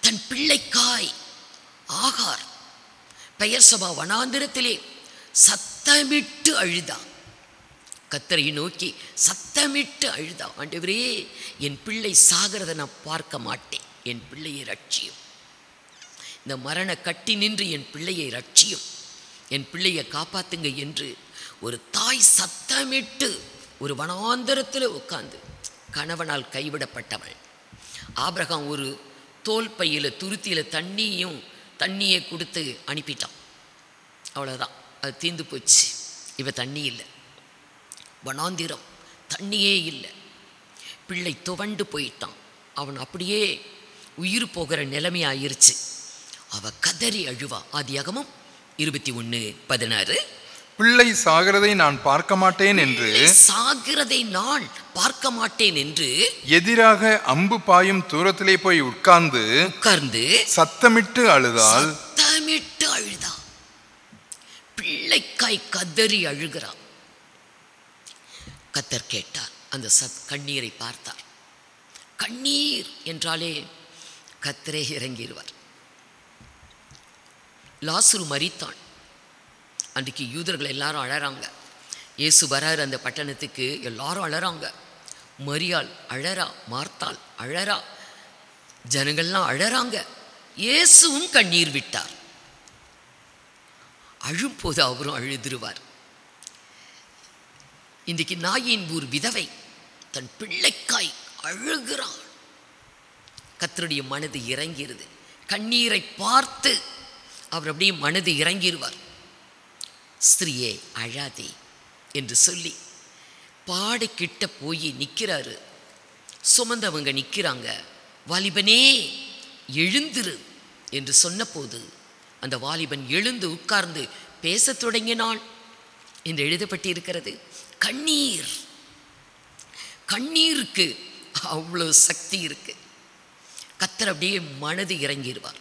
தன் பிள்ளைக்காய் ஆகார் பெயர்சபா வனாந்திரத்திலே சத்தமிட்டு அழுதா. கர்த்தரை நோக்கி சத்தமிட்டு அழுதா, ஆண்டவரே என் பிள்ளை சாகிறத நான் பார்க்க மாட்டேன், என் பிள்ளையை ரட்சியும், இந்த மரண கட்டி நின்று என் பிள்ளையை ரட்சியும், என் பிள்ளையை காப்பாத்துங்க என்று ஒரு தாய் சத்தமிட்டு ஒரு வனாந்தரத்தில் உட்கார்ந்து, கணவனால் கைவிடப்பட்டவள். ஆபிரகாம் ஒரு தோல் பையில் துருத்தியில் தண்ணியை கொடுத்து அனுப்பிட்டான். அவ்வளோதான், அது தீர்ந்து போச்சு. இவ தண்ணி இல்லை, வனாந்திரம், தண்ணியே இல்லை. பிள்ளை துவண்டு போயிட்டான். அவன் அப்படியே உயிர் போகிற நிலைமை ஆயிருச்சு. அவ கதறி அழுவா. ஆதியாகமம் 21:16. பிள்ளை சாகிறதை நான் பார்க்க மாட்டேன் என்று, சாகிறதை நான் பார்க்க மாட்டேன் என்று எதிராக அம்பு பாயும் தூரத்திலே போய் உட்கார்ந்து சத்தமிட்டு அழுதாள். சத்தமிட்டு அழுதா. பிள்ளைக்காய் கதறி அழுகிறான். கர்த்தர் கேட்டார், அந்த கண்ணீரை பார்த்தார். கண்ணீர் என்றாலே கர்த்தரே இறங்கிடுவார். லாசரு மரித்தான். அன்றைக்கு யூதர்கள் எல்லாரும் அழறாங்க. இயேசு வராரு அந்த பட்டணத்துக்கு, எல்லாரும் அழறாங்க. மரியாள் அழறா, மார்த்தாள் அழறா, ஜனங்கள்லாம் அழறாங்க. இயேசுவும் கண்ணீர் விட்டார். அழும்போது அவரும் அழுதுருவார். இன்றைக்கு நாயின் ஊர் விதவை தன் பிள்ளைக்காய் அழுகிறாள். கர்த்தருடைய மனது இறங்கிருது. கண்ணீரை பார்த்து அவர் அப்படியே மனது இறங்கிடுவார். ஸ்திரியே அழாதே என்று சொல்லி பாடைக்கிட்ட போய் நிற்கிறாரு. சுமந்தவங்க நிற்கிறாங்க. வாலிபனே எழுந்திரு என்று சொன்னபோது அந்த வாலிபன் எழுந்து உட்கார்ந்து பேசத் தொடங்கினான் என்று எழுதப்பட்டிருக்கிறது. கண்ணீர், கண்ணீருக்கு அவ்வளோ சக்தி இருக்கு. கர்த்தர் அப்படியே மனது இறங்கிடுவார்.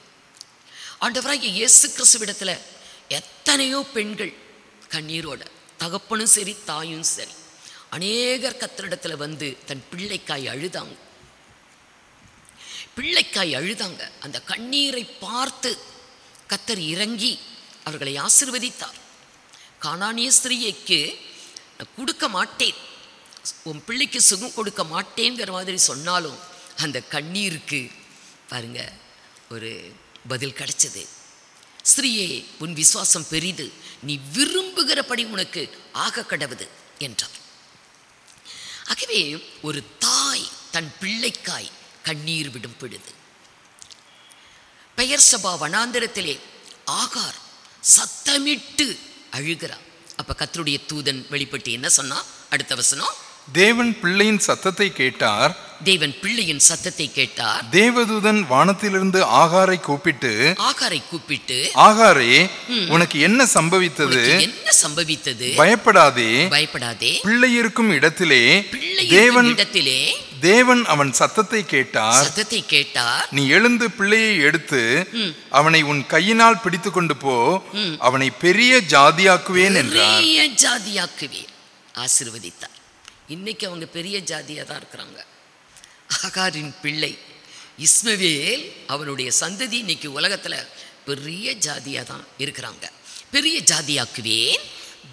ஆண்டவராகிய இயேசு கிறிஸ்துவிடத்தில் எத்தனையோ பெண்கள் கண்ணீரோட, தகப்பனும் சரி தாயும் சரி, அநேகர் கர்த்தரிடத்தில் வந்து தன் பிள்ளைக்காய் அழுதாங்க. பிள்ளைக்காய் அழுதாங்க. அந்த கண்ணீரை பார்த்து கர்த்தர் இறங்கி அவர்களை ஆசீர்வதித்தார். கானானிய ஸ்திரீக்கு நான் கொடுக்க மாட்டேன், உன் பிள்ளைக்கு சுகம் கொடுக்க மாட்டேங்கிற மாதிரி சொன்னாலும் அந்த கண்ணீருக்கு பாருங்க ஒரு பதில் கிடைச்சது. ஸ்திரீயே உன் விசுவாசம் பெரிது, நீ விரும்புகிறபடி உனக்கு ஆக கடவுது என்றார். ஆகவே ஒரு தாய் தன் பிள்ளைக்காய் கண்ணீர் விடும் பொழுது, பெயர்சபா வனாந்திரத்திலே ஆகார் சத்தமிட்டு அழுகிறார். அப்ப கர்த்தருடைய தூதன் வெளிப்பட்டு என்ன சொன்னா? அடுத்த வசனம், தேவன் பிள்ளையின் சத்தத்தை கேட்டார். தேவன் பிள்ளையின் சத்தத்தை கேட்டார். தேவதூதன் வானத்திலிருந்து ஆகாரை கூப்பிட்டு ஆகாரே உனக்கு என்ன சம்பவித்தது? என்ன சம்பவித்தது? பயப்படாதே, பயப்படாதே. பிள்ளை இருக்கும் இடத்திலே தேவன் அவன் சத்தத்தை கேட்டார். நீ எழுந்து பிள்ளையை எடுத்து அவனை உன் கையினால் பிடித்து கொண்டு போ, அவனை பெரிய ஜாதியாக்குவேன் என்றார். பெரிய ஜாதியாக்குவேன், ஆசீர்வதித்தார். இன்னைக்கு அவங்க பெரிய ஜாதியா தான் இருக்கிறாங்க. ஆகாரின் பிள்ளை இஸ்மவேல், அவனுடைய சந்ததி இன்னைக்கு உலகத்துல பெரிய ஜாதியா தான் இருக்கிறாங்க. பெரிய ஜாதியாக்குவேன்.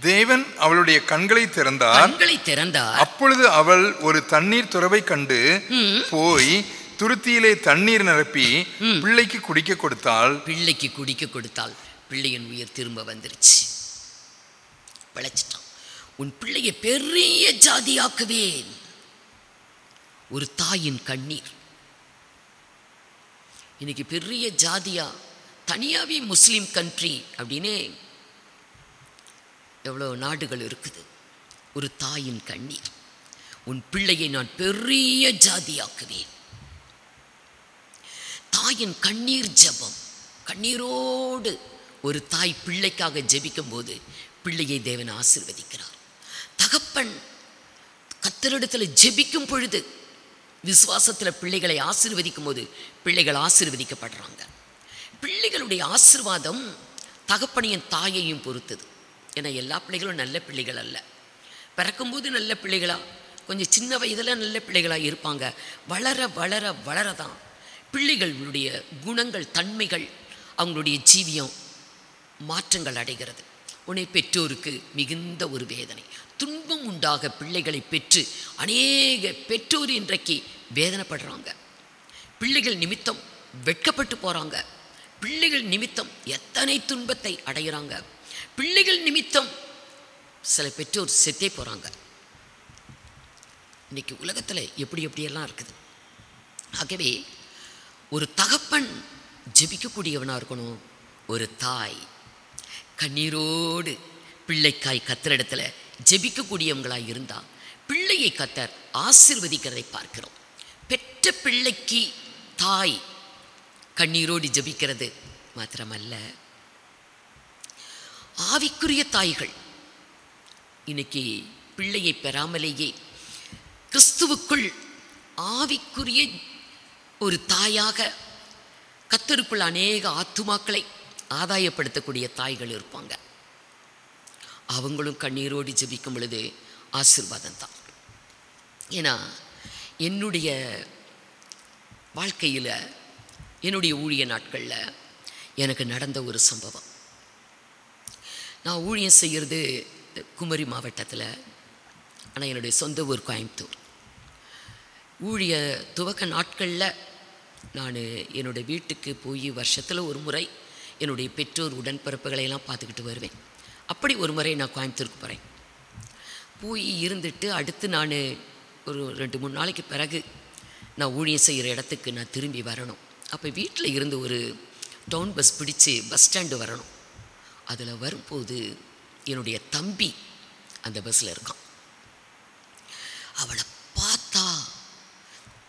தேவன் அவளுடைய கண்களை திறந்தார். அப்பொழுது அவள் ஒரு தண்ணீர் துறவை கண்டு போய் துருத்தியிலே தண்ணீர் நிரப்பி பிள்ளைக்கு குடிக்க கொடுத்தாள். பிள்ளையின் உயிர் திரும்ப வந்துருச்சு. பிழைச்சிட்டான். உன் பிள்ளையை பெரிய ஜாதியாக்குவேன். ஒரு தாயின் கண்ணீர். இன்னைக்கு பெரிய ஜாதியா தனியாவே முஸ்லீம் கண்ட்ரி அப்படின்னு எவ்வளோ நாடுகள் இருக்குது. ஒரு தாயின் கண்ணீர். உன் பிள்ளையை நான் பெரிய ஜாதியாக்குவேன். தாயின் கண்ணீர் ஜெபம். கண்ணீரோடு ஒரு தாய் பிள்ளைக்காக ஜெபிக்கும் போது பிள்ளையை தேவன் ஆசீர்வதிக்கிறார். தகப்பன் கர்த்தரிடத்தில் ஜெபிக்கும் பொழுது, விசுவாசத்தில் பிள்ளைகளை ஆசீர்வதிக்கும் போது பிள்ளைகள் ஆசீர்வதிக்கப்படுறாங்க. பிள்ளைகளுடைய ஆசீர்வாதம் தகப்பனையும் தாயையும் பொறுத்தது. ஏன்னா எல்லா பிள்ளைகளும் நல்ல பிள்ளைகள் அல்ல. பிறக்கும்போது நல்ல பிள்ளைகளா, கொஞ்சம் சின்ன வயதில் நல்ல பிள்ளைகளாக இருப்பாங்க. வளர வளர வளரதான் பிள்ளைகளுடைய குணங்கள், தன்மைகள், அவங்களுடைய ஜீவியம் மாற்றங்கள் அடைகிறது. உடனே பெற்றோருக்கு மிகுந்த ஒரு வேதனை, துன்பம் உண்டாக பிள்ளைகளை பெற்று அநேக பெற்றோர் இன்றைக்கு வேதனைப்படுறாங்க. பிள்ளைகள் நிமித்தம் வெட்கப்பட்டு போகிறாங்க. பிள்ளைகள் நிமித்தம் எத்தனை துன்பத்தை அடைகிறாங்க. பிள்ளைகள் நிமித்தம் சில பெற்றோர் செத்தே போகிறாங்க. இன்னைக்கு உலகத்தில் எப்படியெல்லாம் இருக்குது. ஆகவே ஒரு தகப்பன் ஜெபிக்கக்கூடியவனாக இருக்கணும். ஒரு தாய் கண்ணீரோடு பிள்ளைக்காய் கர்த்தரிடத்தில் ஜெபிக்கக்கூடியவங்களாக இருந்தால் பிள்ளையை கர்த்தர் ஆசீர்வதிக்கிறதை பார்க்கிறோம். பெற்ற பிள்ளைக்கு தாய் கண்ணீரோடு ஜெபிக்கிறது மாத்திரமல்ல, ஆவிக்குரிய தாய்கள் இன்னைக்கு பிள்ளையை பெறாமலேயே கிறிஸ்துவுக்குள் ஆவிக்குரிய ஒரு தாயாக கர்த்தருக்குள் அநேக ஆத்துமாக்களை ஆதாயப்படுத்தக்கூடிய தாய்கள் இருப்பாங்க. அவங்களும் கண்ணீரோடு ஜெபிக்கும் பொழுது ஆசீர்வாதம் தான். ஏன்னா என்னுடைய வாழ்க்கையில், என்னுடைய ஊழிய நாட்களில் எனக்கு நடந்த ஒரு சம்பவம். நான் ஊழியம் செய்கிறது குமரி மாவட்டத்தில், ஆனால் என்னுடைய சொந்த ஊர் கோயம்புத்தூர். ஊழிய துவக்க நாட்களில் நான் என்னுடைய வீட்டுக்கு போய் வருஷத்தில் ஒரு முறை என்னுடைய பெற்றோர் உடன்பிறப்புகளையெல்லாம் பார்த்துக்கிட்டு வருவேன். அப்படி ஒரு முறை நான் கோயம்புத்தூருக்கு போகிறேன். போய் இருந்துட்டு அடுத்து நான் ஒரு 2-3 நாளைக்கு பிறகு நான் ஊழியம் செய்கிற இடத்துக்கு நான் திரும்பி வரணும். அப்போ வீட்டில் இருந்து ஒரு டவுன் பஸ் பிடிச்சி பஸ் ஸ்டாண்டு வரணும். அதில் வரும்போது என்னுடைய தம்பி அந்த பஸ்ஸில் இருக்கான். அவனை பார்த்தா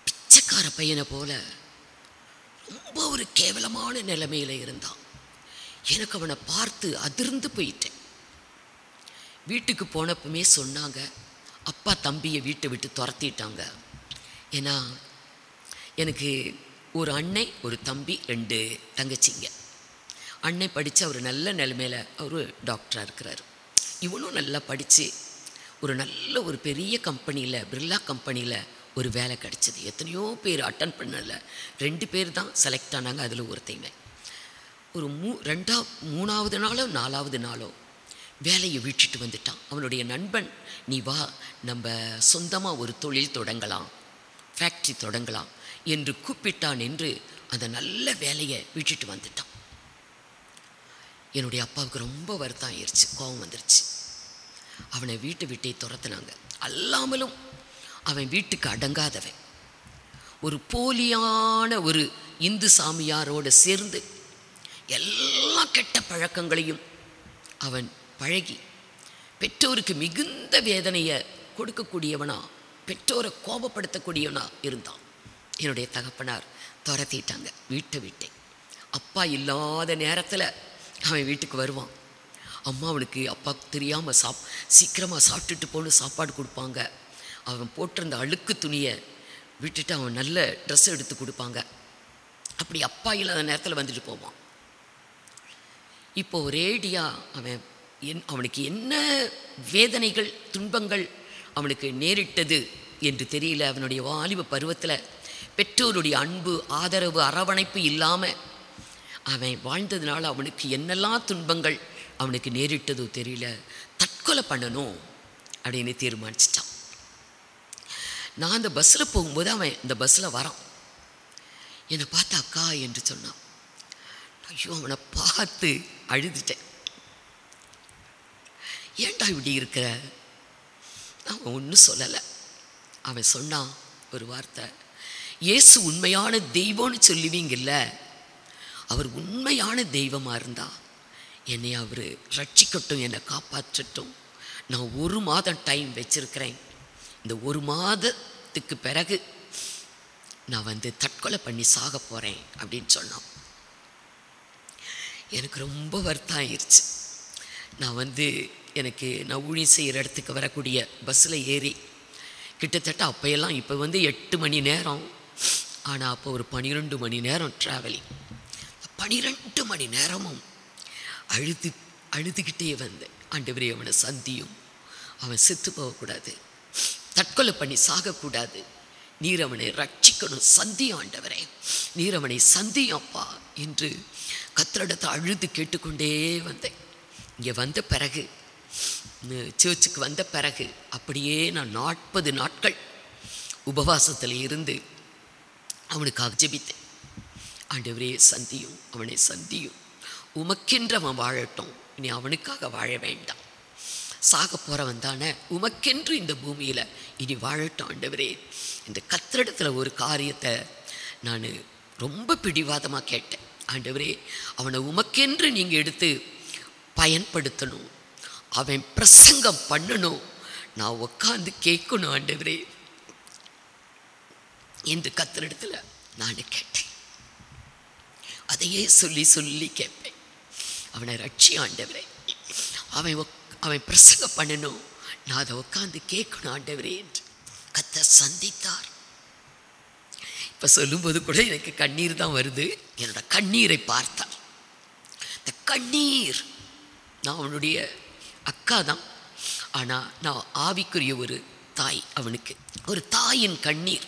பிச்சைக்கார பையனை போல ரொம்ப ஒரு கேவலமான நிலைமையில் இருந்தான். எனக்கு அவனை பார்த்து அதிர்ந்து போயிட்டேன். வீட்டுக்கு போனப்பமே சொன்னாங்க, அப்பா தம்பியை வீட்டை விட்டு துரத்திட்டாங்க. ஏன்னா எனக்கு ஒரு அண்ணன், ஒரு தம்பி, 2 தங்கச்சிங்க. அண்ணன் படித்து அவர் நல்ல நிலைமையில் அவர் டாக்டராக இருக்கிறார். இவனும் நல்லா படித்து ஒரு பெரிய கம்பெனியில், பிர்லா கம்பெனியில் ஒரு வேலை கிடச்சிது. எத்தனையோ பேர் அட்டன் பண்ணல, 2 பேர் தான் செலக்ட் ஆனாங்க. அதில் ஒருத்தைங்க ஒரு 3வது நாளோ 4வது நாளோ வேலையை விட்டுட்டு வந்துட்டான். அவனுடைய நண்பன், நீ வா நம்ம சொந்தமாக ஒரு தொழில் தொடங்கலாம், ஃபேக்ட்ரி தொடங்கலாம் என்று கூப்பிட்டான் என்று அந்த நல்ல வேலையை விட்டுட்டு வந்துட்டான். என்னுடைய அப்பாவுக்கு ரொம்ப வருத்தம் ஆயிடுச்சு, கோபம் வந்துருச்சு. அவனை விட்டே துரத்துனாங்க. அல்லாமலும் அவன் வீட்டுக்கு அடங்காதவன், ஒரு போலியான ஒரு இந்து சாமியாரோடு சேர்ந்து எல்லா கெட்ட பழக்கங்களையும் அவன் பழகி பெற்றோருக்கு மிகுந்த வேதனையை கொடுக்கக்கூடியவனா, பெற்றோரை கோபப்படுத்தக்கூடியவனா இருந்தான். என்னுடைய தகப்பனார் துரத்திட்டாங்க, வீட்டை. அப்பா இல்லாத நேரத்தில் அவன் வீட்டுக்கு வருவான். அம்மா அவனுக்கு அப்பாவுக்கு தெரியாமல் சீக்கிரமாக சாப்பிட்டுட்டு போன்னு சாப்பாடு கொடுப்பாங்க. அவன் போட்டிருந்த அழுக்கு துணியை விட்டுட்டு அவன் நல்ல ட்ரெஸ் எடுத்து கொடுப்பாங்க. அப்படி அப்பா இல்லாத நேரத்தில் வந்துட்டு போவான். இப்போ ஒரேடியாக அவனுக்கு என்ன வேதனைகள், துன்பங்கள் அவனுக்கு நேரிட்டது என்று தெரியல. அவனுடைய வாலிப பருவத்தில் பெற்றோருடைய அன்பு, ஆதரவு, அரவணைப்பு இல்லாமல் அவன் வாழ்ந்ததுனால அவனுக்கு என்னெல்லாம் துன்பங்கள் அவனுக்கு நேரிட்டதோ தெரியல. தற்கொலை பண்ணணும் அப்படின்னு தீர்மானிச்சிட்டான். நான் அந்த பஸ்ஸில் போகும்போது அவன் இந்த பஸ்ஸில் வரான். என்னை பார்த்து அக்கா என்று சொன்னான். ஐயோ, அவனை பார்த்து அழுதுட்டேன். ஏன்டா இப்படி இருக்கிற? அவன் ஒன்றும் சொல்லலை. அவன் சொன்னான் ஒரு வார்த்தை, இயேசு உண்மையான தெய்வம்னு சொல்லுவீங்கல்ல, அவர் உண்மையான தெய்வமாக இருந்தா என்னை அவர் ரட்சிக்கட்டும், என்னை காப்பாற்றட்டும். நான் 1 மாதம் டைம் வச்சிருக்கிறேன். இந்த 1 மாதத்துக்கு பிறகு நான் தற்கொலை பண்ணி சாக போகிறேன் அப்படின்னு சொன்னான். எனக்கு ரொம்ப வருத்தம் ஆயிடுச்சு. நான் நான் ஊழியம் செய்கிற இடத்துக்கு வரக்கூடிய பஸ்ஸில் ஏறி கிட்டத்தட்ட அப்போயெல்லாம் இப்போ 8 மணி நேரம், ஆனால் அப்போ ஒரு 12 மணி நேரம் ட்ராவலிங். 12 மணி நேரமும் அழுதுகிட்டே வந்தேன். ஆண்டவரே, அவனை சந்தியும், அவன் செத்து போகக்கூடாது, தற்கொலை பண்ணி சாகக்கூடாது, நீர் அவனை ரட்சிக்கணும், சந்தியும் ஆண்டவரே, நீர் அவனை சந்தியும் அப்பா என்று கர்த்தரிடத்தை அழுது கேட்டுக்கொண்டே வந்தேன். இங்கே வந்த பிறகு, சர்ச்சுக்கு வந்த பிறகு அப்படியே நான் 40 நாட்கள் உபவாசத்தில் இருந்து அவனுக்காக ஜெபித்தேன். ஆண்டவரே, சந்தியும், அவனை சந்தியும், உமக்கென்று அவன் வாழட்டும், இனி அவனுக்காக வாழ வேண்டாம், சாக போகிறவன் தானே, உமக்கென்று இந்த பூமியில் இனி வாழட்டும் ஆண்டவரே. இந்த கர்த்தரிடத்தில் ஒரு காரியத்தை நான் ரொம்ப பிடிவாதமாக கேட்டேன். ஆண்டவரே, அவனை உமக்கென்று நீங்கள் எடுத்து பயன்படுத்தணும், அவன் பிரசங்கம் பண்ணணும், நான் உட்காந்து கேட்கணும் ஆண்டவரே என்று கர்த்தரிடத்தில் நான் கேட்டேன். அதையே சொல்லி சொல்லி கேட்பேன். அவனை ரட்சி ஆண்டவரே, அவன் பிரசங்கம் பண்ணணும், நான் அதை உட்காந்து கேட்கணும் ஆண்டவரே என்று கர்த்தர் சந்தித்தார். இப்போ சொல்லும்போது கூட எனக்கு கண்ணீர் தான் வருது. என்னோட கண்ணீரை பார்த்தார். இந்த கண்ணீர், நான் அவனுடைய அக்கா தான், ஆனால் நான் ஆவிக்குரிய ஒரு தாய். அவனுக்கு ஒரு தாயின் கண்ணீர்,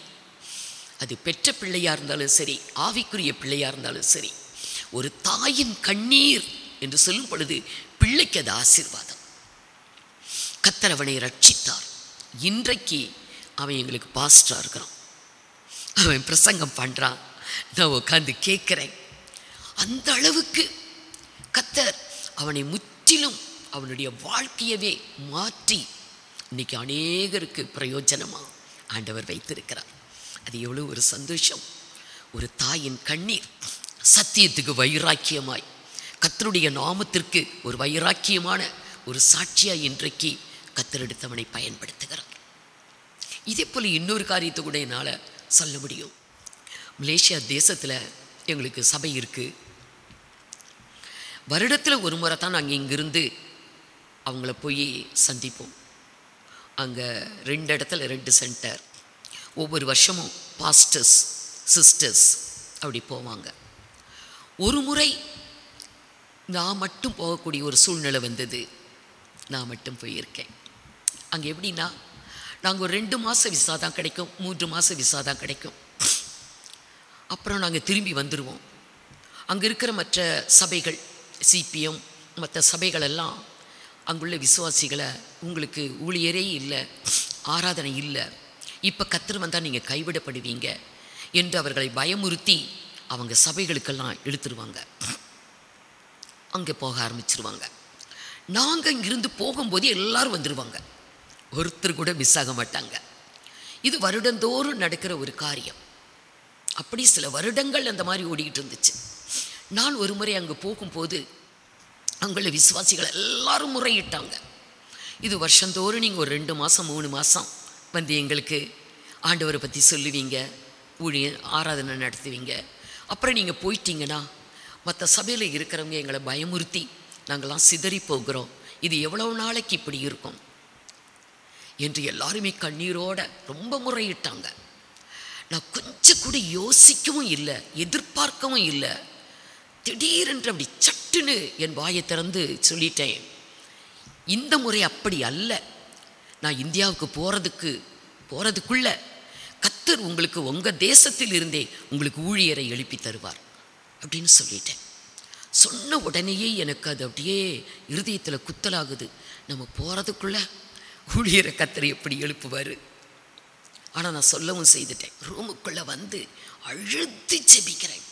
அது பெற்ற பிள்ளையாக இருந்தாலும் சரி, ஆவிக்குரிய பிள்ளையாக இருந்தாலும் சரி, ஒரு தாயின் கண்ணீர் என்று சொல்லும் பொழுது பிள்ளைக்கு அது ஆசீர்வாதம். கர்த்தர் அவனை ரட்சித்தார். இன்றைக்கு அவன் எங்களுக்கு பாஸ்டராக இருக்கிறான். அவன் பிரசங்கம் பண்ணுறான், நான் உட்காந்து கேட்குறேன். அந்த அளவுக்கு கர்த்தர் அவனை முற்றிலும் அவனுடைய வாழ்க்கையவே மாற்றி இன்னைக்கு அநேகருக்கு பிரயோஜனமாக ஆண்டவர் வைத்திருக்கிறார். அது எவ்வளோ ஒரு சந்தோஷம். ஒரு தாயின் கண்ணீர் சத்தியத்துக்கு வைராக்கியமாய், கர்த்தருடைய நாமத்திற்கு ஒரு வைராக்கியமான ஒரு சாட்சியாய் இன்றைக்கு கர்த்தரெடுத்தவனை பயன்படுத்துகிறார். இதே போல் இன்னொரு காரியத்தை கூட என்னால் சொல்ல முடியும். மலேசியா தேசத்தில் எங்களுக்கு சபை இருக்குது. வருடத்தில் ஒரு முறை தான் நாங்கள் இங்கிருந்து அவங்கள போய் சந்திப்போம். அங்கே 2 இடத்துல 2 சென்டர். ஒவ்வொரு வருஷமும் பாஸ்டர்ஸ் சிஸ்டர்ஸ் அப்படி போவாங்க. ஒரு முறை நான் மட்டும் போகக்கூடிய ஒரு சூழ்நிலை வந்தது. நான் மட்டும் போயிருக்கேன். அங்கே எப்படின்னா, நாங்கள் ஒரு 2 மாத விசா தான் கிடைக்கும், 3 மாத விசா தான் கிடைக்கும். அப்புறம் நாங்கள் திரும்பி வந்துடுவோம். அங்கே இருக்கிற மற்ற சபைகள், சிபிஎம் மற்ற சபைகளெல்லாம் அங்குள்ள விசுவாசிகளை, உங்களுக்கு ஊழியரே இல்லை, ஆராதனை இல்லை, இப்போ கர்த்தர் வந்தால் நீங்கள் கைவிடப்படுவீங்க என்று அவர்களை பயமுறுத்தி அவங்க சபைகளுக்கெல்லாம் இழுத்துருவாங்க. அங்கே போக ஆரம்பிச்சிருவாங்க. நாங்கள் இங்கிருந்து போகும்போது எல்லாரும் வந்துடுவாங்க, ஒருத்தர் கூட மிஸ் ஆக மாட்டாங்க. இது வருடந்தோறும் நடக்கிற ஒரு காரியம். அப்படி சில வருடங்கள் அந்த மாதிரி ஓடிக்கிட்டு இருந்துச்சு. நான் ஒரு முறை அங்கே போகும்போது அங்குள்ள விசுவாசிகள் எல்லாரும் முறையிட்டாங்க, இது வருஷந்தோறும் நீங்கள் ஒரு 2 மாதம் 3 மாதம் வந்து எங்களுக்கு ஆண்டவரை பற்றி சொல்லுவீங்க, ஊழிய ஆராதனை நடத்துவீங்க, அப்புறம் நீங்கள் போயிட்டீங்கன்னா மற்ற சபையில் இருக்கிறவங்க எங்களை பயமுறுத்தி நாங்கள்லாம் சிதறி போகிறோம், இது எவ்வளோ நாளைக்கு இப்படி இருக்கும் என்று எல்லாருமே கண்ணீரோடு ரொம்ப முறையிட்டாங்க. நான் கொஞ்சம் கூட யோசிக்கவும் இல்லை, எதிர்பார்க்கவும் இல்லை. திடீரென்று அப்படி சட்டுன்னு என் வாயை திறந்து சொல்லிட்டேன், இந்த முறை அப்படி அல்ல, நான் இந்தியாவுக்கு போகிறதுக்குள்ள கர்த்தர் உங்களுக்கு உங்கள் தேசத்தில் இருந்தே உங்களுக்கு ஊழியரை எழுப்பி தருவார் அப்படின்னு சொல்லிட்டேன். சொன்ன உடனேயே எனக்கு அது அப்படியே இருதயத்தில் குத்தலாகுது. நம்ம போகிறதுக்குள்ள ஊழியரை கர்த்தர் எப்படி எழுப்புவார். ஆனால் நான் சொல்லவும் செய்துட்டேன். ரூமுக்குள்ளே வந்து அழுத்தி ஜெபிக்கிறேன்,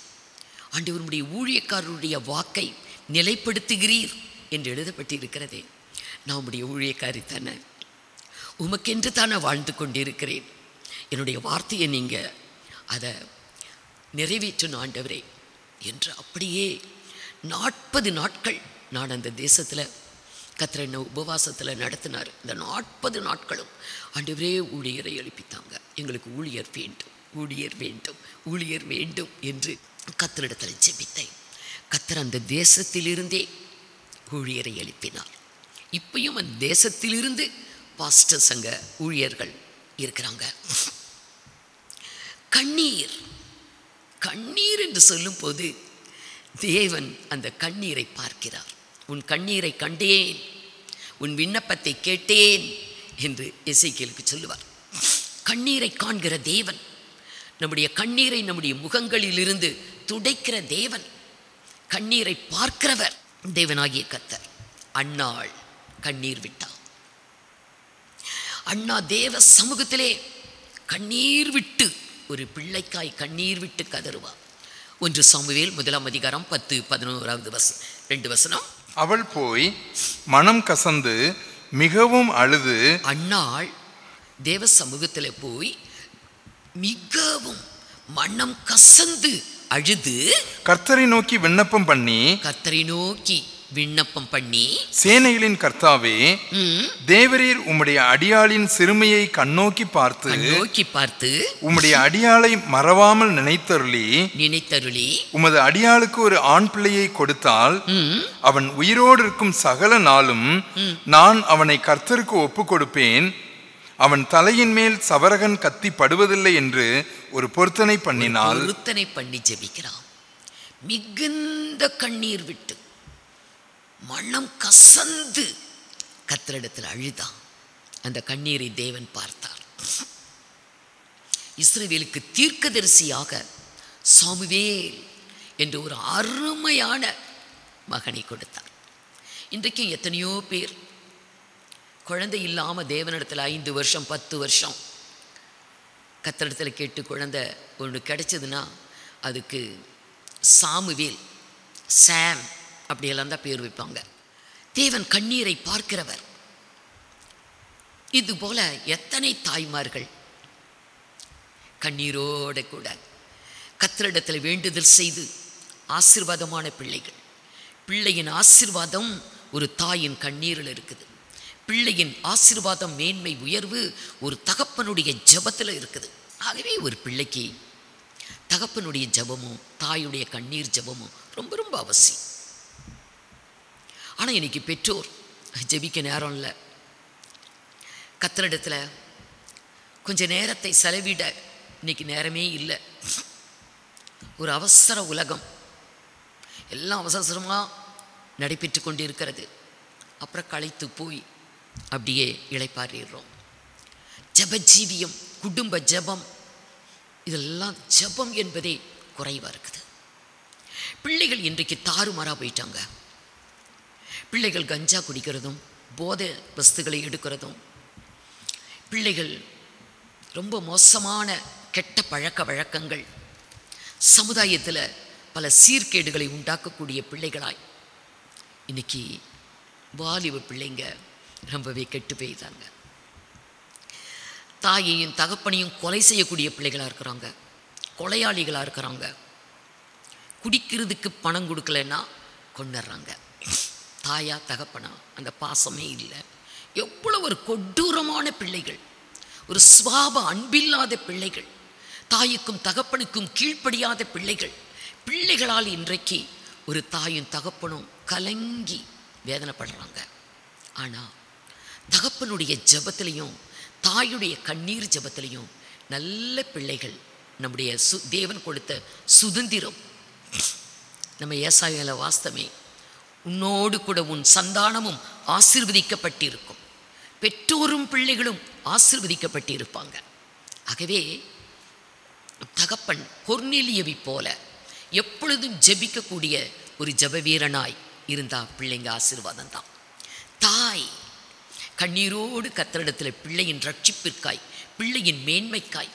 ஆண்டவருடைய ஊழியக்காரருடைய வாக்கை நிலைப்படுத்துகிறீர் என்று எழுதப்பட்டிருக்கிறதே, நான் உம்முடைய ஊழியக்காரி தானே, உமக்கென்று தானே வாழ்ந்து கொண்டிருக்கிறேன், என்னுடைய வார்த்தையை நீங்கள் அதை நிறைவேற்றணும் ஆண்டவரே என்று அப்படியே 40 நாட்கள் நான் அந்த தேசத்தில் கர்த்தர் என்னை உபவாசத்தில் நடத்தினார். இந்த 40 நாட்களும் ஆண்டவரே ஊழியரை எழுப்பித்தாங்க, எங்களுக்கு ஊழியர் வேண்டும், ஊழியர் வேண்டும், ஊழியர் வேண்டும் என்று கர்த்தரிடத்தில் ஜெபித்தேன். கர்த்தர் அந்த தேசத்திலிருந்தே ஊழியரை எழுப்பினார். இப்பயும் அந்த தேசத்திலிருந்து பாஸ்டர்ஸ் அங்கே ஊழியர்கள் இருக்கிறாங்க. கண்ணீர் கண்ணீர் என்று சொல்லும் போது தேவன் அந்த கண்ணீரை பார்க்கிறார். உன் கண்ணீரை கண்டேன், உன் விண்ணப்பத்தை கேட்டேன் என்று எசேக்கியேலுக்கு சொல்லுவார். கண்ணீரை காண்கிற தேவன், நம்முடைய கண்ணீரை நம்முடைய முகங்களிலிருந்து துடைக்கிற தேவன், கண்ணீரை பார்க்கிறவர் தேவனாகிய கர்த்தர். அன்னாள் கண்ணீர் விட்டார். அண்ணா தேவ சமூகத்திலே கண்ணீர் விட்டு, ஒரு பிள்ளைக்காய் கண்ணீர் விட்டு கதறுவார். 1 சாமுவேல் 1 அதிகாரம் 10-11 2 வசனம். அவள் போய் மனம் கசந்து மிகவும் அழுது, அன்னாள் தேவ சமூகத்தில் போய் மிகவும் மனம் கசந்து அழுது கர்த்தரை நோக்கி விண்ணப்பம் பண்ணி, சேனைகளின் கர்த்தாவே, தேவரீர் உம்முடைய அடியாளின் சிறுமையை கண்ணோக்கி பார்த்து உம்முடைய அடியாளை மறவாமல் நினைத்தருளி உமது அடியாளுக்கு ஒரு ஆண் பிள்ளையை கொடுத்தால் அவன் உயிரோடு இருக்கும் சகல நாளும் நான் அவனை கர்த்தருக்கு ஒப்பு கொடுப்பேன். அவன் தலையின் மேல் சவரகன் கத்தி படுவதில்லை என்று ஒரு பொருத்தனை பண்ணி ஜெபிக்கிறான். மிகுந்த கண்ணீர் விட்டு மனம் கசந்து கர்த்தரிடத்தில் அழுதான். அந்த கண்ணீரை தேவன் பார்த்தார். இஸ்ரவேலுக்கு தீர்க்கதரிசியாக சாமுவேல் என்று ஒரு அருமையான மகனை கொடுத்தார். இன்றைக்கு எத்தனையோ பேர் குழந்தை இல்லாமல் தேவனிடத்தில் 5 வருஷம் 10 வருஷம் கர்த்தரிடத்தில் கேட்டு குழந்தை ஒன்று கிடைச்சதுன்னா அதுக்கு சாமுவேல், சாம் அப்படியெல்லாம் தான் பேர் வைப்பாங்க. தேவன் கண்ணீரை பார்க்கிறவர். இதுபோல எத்தனை தாய்மார்கள் கண்ணீரோட கூட கர்த்தரிடத்தில் வேண்டுதல் செய்து ஆசீர்வாதமான பிள்ளைகள். பிள்ளையின் ஆசீர்வாதம் ஒரு தாயின் கண்ணீரில் இருக்குது. பிள்ளையின் ஆசீர்வாதம், மேன்மை, உயர்வு ஒரு தகப்பனுடைய ஜெபத்தில் இருக்குது. ஆகவே ஒரு பிள்ளைக்கு தகப்பனுடைய ஜெபமும் தாயுடைய கண்ணீர் ஜெபமும் ரொம்ப ரொம்ப அவசியம். ஆனால் இன்னைக்கு பெற்றோர் ஜெபிக்க நேரம் இல்லை, கர்த்தரிடத்தில் கொஞ்ச நேரத்தை செலவிட இன்னைக்கு நேரமே இல்லை. ஒரு அவசர உலகம், எல்லாம் அவசரமாக நடைபெற்று கொண்டு இருக்கிறது. அப்புறம் களைத்து போய் அப்படியே இளைப்பாறிடுறோம். ஜெபஜீவியம், குடும்ப ஜெபம், இதெல்லாம் ஜெபம் என்பதே குறைவாக இருக்குது. பிள்ளைகள் இன்றைக்கு தாறுமாறாக போயிட்டாங்க. பிள்ளைகள் கஞ்சா குடிக்கிறதும் போதை வஸ்துகளை எடுக்கிறதும், பிள்ளைகள் ரொம்ப மோசமான கெட்ட பழக்க வழக்கங்கள், சமுதாயத்தில் பல சீர்கேடுகளை உண்டாக்கக்கூடிய பிள்ளைகளாய் இன்னைக்கு வாலிப பிள்ளைங்க ரொம்பவே கெட்டு போயிட்டாங்க. தாயையும் தகப்பனையும் கொலை செய்யக்கூடிய பிள்ளைகளாக இருக்கிறாங்க, கொலையாளிகளாக இருக்கிறாங்க. குடிக்கிறதுக்கு பணம் கொடுக்கலன்னா கொண்டுடுறாங்க. தாயா தகப்பனா அந்த பாசமே இல்லை. எவ்வளோ ஒரு கொடூரமான பிள்ளைகள், ஒரு சுபாவ அன்பில்லாத பிள்ளைகள், தாய்க்கும் தகப்பனுக்கும் கீழ்ப்படியாத பிள்ளைகளால் இன்றைக்கு ஒரு தாயும் தகப்பனும் கலங்கி வேதனைப்படுறாங்க. ஆனால் தகப்பனுடைய ஜெபத்திலையும் தாயுடைய கண்ணீர் ஜெபத்திலையும் நல்ல பிள்ளைகள் நம்முடைய தேவன் கொடுத்த சுதந்திரம். நம்ம ஏசாயால வாஸ்தமே, உன்னோடு கூட உன் சந்தானமும் ஆசீர்வதிக்கப்பட்டிருக்கும், பெற்றோரும் பிள்ளைகளும் ஆசீர்வதிக்கப்பட்டிருப்பாங்க. ஆகவே தகப்பன் கொர்நேலியவை போல எப்பொழுதும் ஜெபிக்கக்கூடிய ஒரு ஜெப வீரனாய் இருந்தால் பிள்ளைங்க ஆசீர்வாதம் தான். தாய் கண்ணீரோடு கர்த்தரிடத்தில் பிள்ளையின் ரட்சிப்பிற்காய், பிள்ளையின் மேன்மைக்காய்,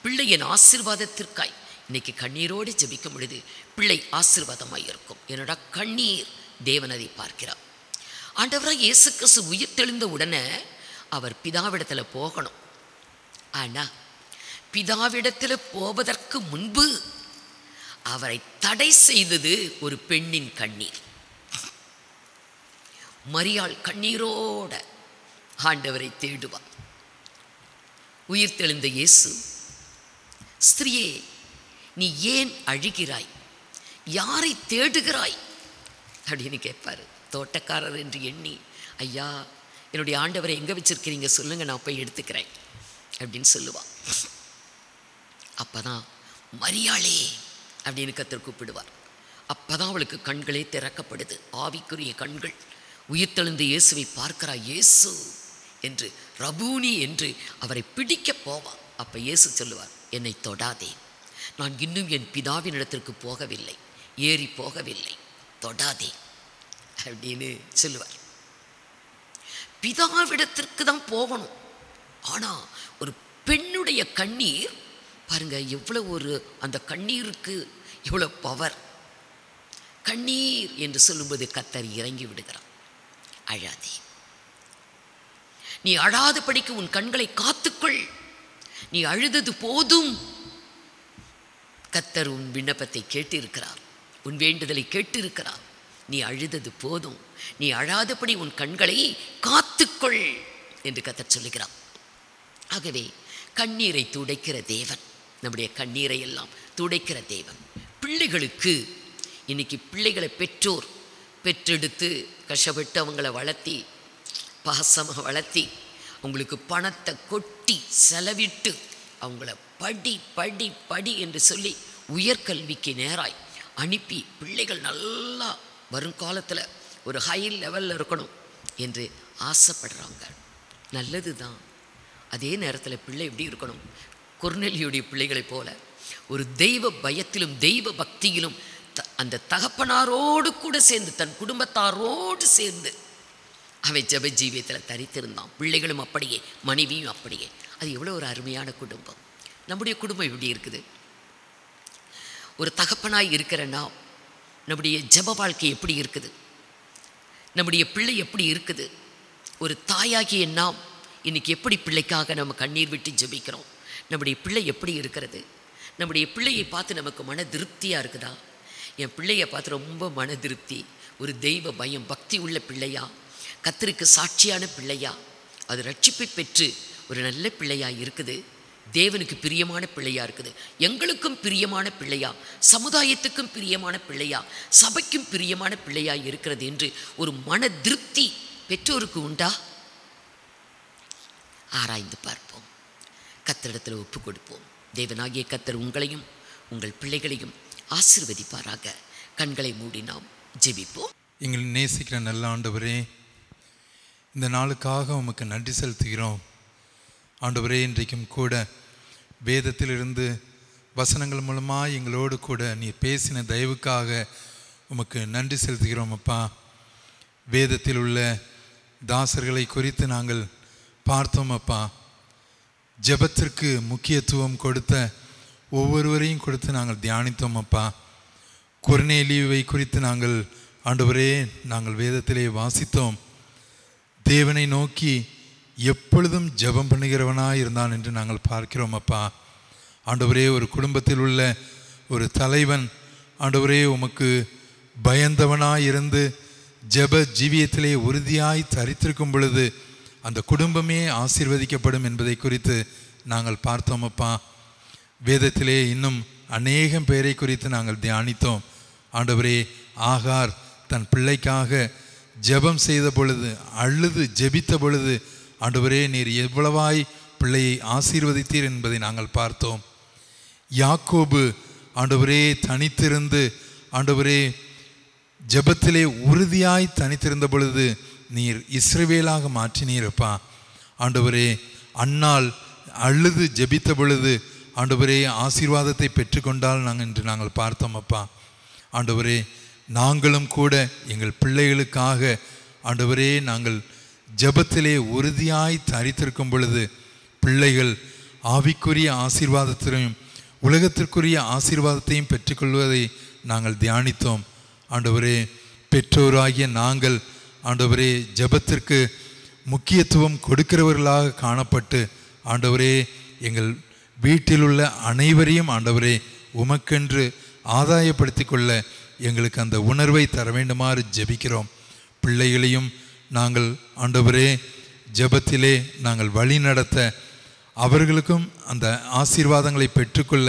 பிள்ளையின் ஆசீர்வாதத்திற்காய் இன்னைக்கு கண்ணீரோடு ஜெபிக்கும் பொழுது பிள்ளை ஆசீர்வாதமாக இருக்கும். என்னோட கண்ணீர் தேவன் அதை பார்க்கிறார். ஆண்டவராக இயேசு கிறிஸ்து உயிர்த்தெழுந்த உடனே அவர் பிதாவிடத்தில் போகணும். ஆனால் பிதாவிடத்தில் போவதற்கு முன்பு அவரை தடை செய்தது ஒரு பெண்ணின் கண்ணீர். மரியாள் கண்ணீரோட ஆண்டவரை தேடுவார். உயிர்த்தெழுந்த இயேசு, ஸ்திரியே நீ ஏன் அழுகிறாய், யாரை தேடுகிறாய் அப்படின்னு கேட்பாரு. தோட்டக்காரர் என்று எண்ணி, ஐயா என்னுடைய ஆண்டவரை எங்கே வச்சிருக்கிறீங்க சொல்லுங்க, நான் போய் எடுத்துக்கிறேன் அப்படின்னு சொல்லுவாள். அப்போ தான் மரியாளே அப்படின்னு கர்த்தர் கூப்பிடுவார். அப்போ தான் அவளுக்கு கண்களே திறக்கப்படுது, ஆவிக்குரிய கண்கள். உயிர்த்தெழுந்த இயேசுவை பார்க்கிறார். இயேசு என்று, ரபூனி என்று அவரை பிடிக்க போவார். அப்போ இயேசு சொல்லுவார், என்னை தொடாதே, நான் இன்னும் என் பிதாவின் இடத்திற்கு போகவில்லை, ஏறி போகவில்லை, தொடாதே அப்படின்னு சொல்லுவார். பிதாவிடத்திற்கு தான் போகணும். ஆனால் ஒரு பெண்ணுடைய கண்ணீர் பாருங்க, எவ்வளோ ஒரு அந்த கண்ணீருக்கு எவ்வளோ பவர். கண்ணீர் என்று சொல்லும்போது கர்த்தர் இறங்கி விடுகிறார். அழாதே, நீ அழாதபடிக்கு உன் கண்களை காத்துக்கொள், நீ அழுதது போதும். கர்த்தர் உன் விண்ணப்பத்தை கேட்டிருக்கிறார், உன் வேண்டுதலை கேட்டிருக்கிறார். நீ அழுதது போதும், நீ அழாதபடி உன் கண்களை காத்துக்கொள் என்று கர்த்தர் சொல்லுகிறார். ஆகவே கண்ணீரை துடைக்கிற தேவன், நம்முடைய கண்ணீரை எல்லாம் துடைக்கிற தேவன். பிள்ளைகளுக்கு இன்னைக்கு பிள்ளைகளை பெற்றோர் பெற்றெடுத்து கஷ்டப்பட்டு அவங்கள வளர்த்தி, பாசமாக வளர்த்தி, அவங்களுக்கு பணத்தை கொட்டி செலவிட்டு அவங்கள படி படி படி என்று சொல்லி உயர்கல்விக்கு நேராய் அனுப்பி பிள்ளைகள் நல்லா வருங்காலத்தில் ஒரு ஹை லெவலில் இருக்கணும் என்று ஆசைப்படுறாங்க. நல்லது தான். அதே நேரத்தில் பிள்ளை எப்படி இருக்கணும்? கொர்நேலியுடைய பிள்ளைகளைப் போல ஒரு தெய்வ பயத்திலும் தெய்வ பக்தியிலும் அந்த தகப்பனாரோடு கூட சேர்ந்து, தன் குடும்பத்தாரோடு சேர்ந்து அவன் ஜெப ஜீவியத்தில் தரித்திருந்தான். பிள்ளைகளும் அப்படியே, மனைவியும் அப்படியே. அது எவ்வளோ ஒரு அருமையான குடும்பம். நம்முடைய குடும்பம் எப்படி இருக்குது? ஒரு தகப்பனாய் இருக்கிறன்னா நம்முடைய ஜெப வாழ்க்கை எப்படி இருக்குது? நம்முடைய பிள்ளை எப்படி இருக்குது? ஒரு தாயாகிய நாம் இன்றைக்கி எப்படி பிள்ளைக்காக நம்ம கண்ணீர் விட்டு ஜெபிக்கிறோம்? நம்முடைய பிள்ளை எப்படி இருக்கிறது? நம்முடைய பிள்ளையை பார்த்து நமக்கு மன திருப்தியாக இருக்குதா? என் பிள்ளையை பார்த்து ரொம்ப மன திருப்தி, ஒரு தெய்வ பயம் பக்தி உள்ள பிள்ளையா, கர்த்தருக்கு சாட்சியான பிள்ளையா, அது ரட்சிப்பை பெற்று ஒரு நல்ல பிள்ளையா இருக்குது, தேவனுக்கு பிரியமான பிள்ளையா இருக்குது, எங்களுக்கும் பிரியமான பிள்ளையா, சமுதாயத்துக்கும் பிரியமான பிள்ளையா, சபைக்கும் பிரியமான பிள்ளையா இருக்கிறது என்று ஒரு மன திருப்தி பெற்றோருக்கு உண்டா? ஆராய்ந்து பார்ப்போம், கர்த்தரிடத்தில் ஒப்பு கொடுப்போம். தேவனாகிய கர்த்தர் உங்களையும் உங்கள் பிள்ளைகளையும் ஆசீர்வதிப்பாராக. கண்களை மூடி நாம் ஜெபிப்போம். எங்களை நேசிக்கிற நல்ல ஆண்டவரே, இந்த நாளுக்காக உமக்கு நன்றி செலுத்துகிறோம். ஆண்டவரே, இன்றைக்கும் கூட வேதத்திலிருந்து வசனங்கள் மூலமாக எங்களோடு கூட நீ பேசின தயவுக்காக உமக்கு நன்றி செலுத்துகிறோம். அப்பா, வேதத்தில் உள்ள தாசர்களை குறித்து நாங்கள் பார்த்தோம். அப்பா, ஜெபத்திற்கு முக்கியத்துவம் கொடுத்த ஒவ்வொருவரையும் கொடுத்து நாங்கள் தியானித்தோம். அப்பா, கொர்நேலியுவை குறித்து நாங்கள் ஆண்டவரே நாங்கள் வேதத்திலே வாசித்தோம். தேவனை நோக்கி எப்பொழுதும் ஜெபம் பண்ணுகிறவனாக இருந்தான் என்று நாங்கள் பார்க்கிறோம். அப்பா, ஆண்டவரே, ஒரு குடும்பத்தில் உள்ள ஒரு தலைவன் ஆண்டவரே உமக்கு பயந்தவனாய் இருந்து ஜெப ஜீவியத்திலே உறுதியாய் தரித்திருக்கும் பொழுது அந்த குடும்பமே ஆசீர்வதிக்கப்படும் என்பதை குறித்து நாங்கள் பார்த்தோம். அப்பா, வேதத்திலே இன்னும் அநேகம் பேரை குறித்து நாங்கள் தியானித்தோம். ஆண்டவரே, ஆகார் தன் பிள்ளைக்காக ஜெபம் செய்த பொழுது, அழுது ஜெபித்த பொழுது ஆண்டவரே நீர் எவ்வளவாய் பிள்ளையை ஆசீர்வதித்தீர் என்பதை நாங்கள் பார்த்தோம். யாக்கோபு ஆண்டவரே தனித்திருந்து ஆண்டவரே ஜெபத்திலே உறுதியாய் தனித்திருந்த பொழுது நீர் இஸ்ரவேலாக மாற்றினீரப்பா. ஆண்டவரே, அன்னாள் அழுது ஜெபித்த பொழுது ஆண்டவரே ஆசீர்வாதத்தை பெற்றுக்கொண்டால் நாங்கள் பார்த்தோம். அப்பா, ஆண்டவரே, நாங்களும் கூட எங்கள் பிள்ளைகளுக்காக ஆண்டவரே நாங்கள் ஜெபத்திலே உறுதியாய் தரித்திருக்கும் பொழுது பிள்ளைகள் ஆவிக்குரிய ஆசீர்வாதத்தையும் உலகத்திற்குரிய ஆசீர்வாதத்தையும் பெற்றுக்கொள்வதை நாங்கள் தியானித்தோம். ஆண்டவரே, பெற்றோராகிய நாங்கள் ஆண்டவரே ஜெபத்திற்கு முக்கியத்துவம் கொடுக்கிறவர்களாக காணப்பட்டு ஆண்டவரே எங்கள் வீட்டில் உள்ள அனைவரையும் ஆண்டவரே உமக்கென்று ஆதாயப்படுத்தி கொள்ள எங்களுக்கு அந்த உணர்வை தர வேண்டுமாறு ஜெபிக்கிறோம். பிள்ளைகளையும் நாங்கள் ஆண்டவரே ஜெபத்திலே நாங்கள் வழி நடத்த அவர்களுக்கும் அந்த ஆசீர்வாதங்களை பெற்றுக்கொள்ள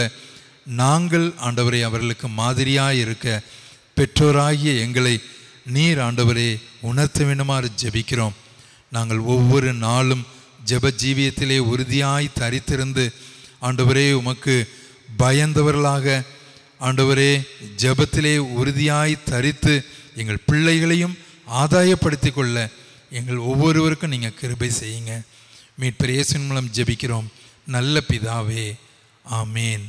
நாங்கள் ஆண்டவரே அவர்களுக்கு மாதிரியாக இருக்க பெற்றோராகிய எங்களை நீர் ஆண்டவரே உணர்த்த வேண்டுமாறு ஜெபிக்கிறோம். நாங்கள் ஒவ்வொரு நாளும் ஜெப ஜீவியத்திலே உறுதியாய் தரித்திருந்து ஆண்டவரே உமக்கு பயந்தவர்களாக ஆண்டவரே ஜெபத்திலே உறுதியாய் தரித்து எங்கள் பிள்ளைகளையும் ஆதாயப்படுத்தி கொள்ள எங்கள் ஒவ்வொருவருக்கும் நீங்கள் கிருபை செய்யுங்க. மீட்பர் இயேசுவின் மூலம் ஜெபிக்கிறோம் நல்ல பிதாவே, ஆமேன்.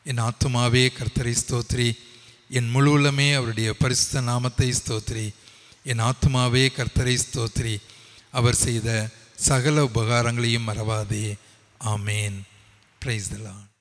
என் ஆத்துமாவே கர்த்தரை ஸ்தோத்ரி, என் முழு உள்ளமே அவருடைய பரிசுத்த நாமத்தை ஸ்தோத்ரி. என் ஆத்துமாவே கர்த்தரை ஸ்தோத்ரி, அவர் செய்த சகல உபகாரங்களையும் மறவாதே. ஆமேன். Praise the Lord.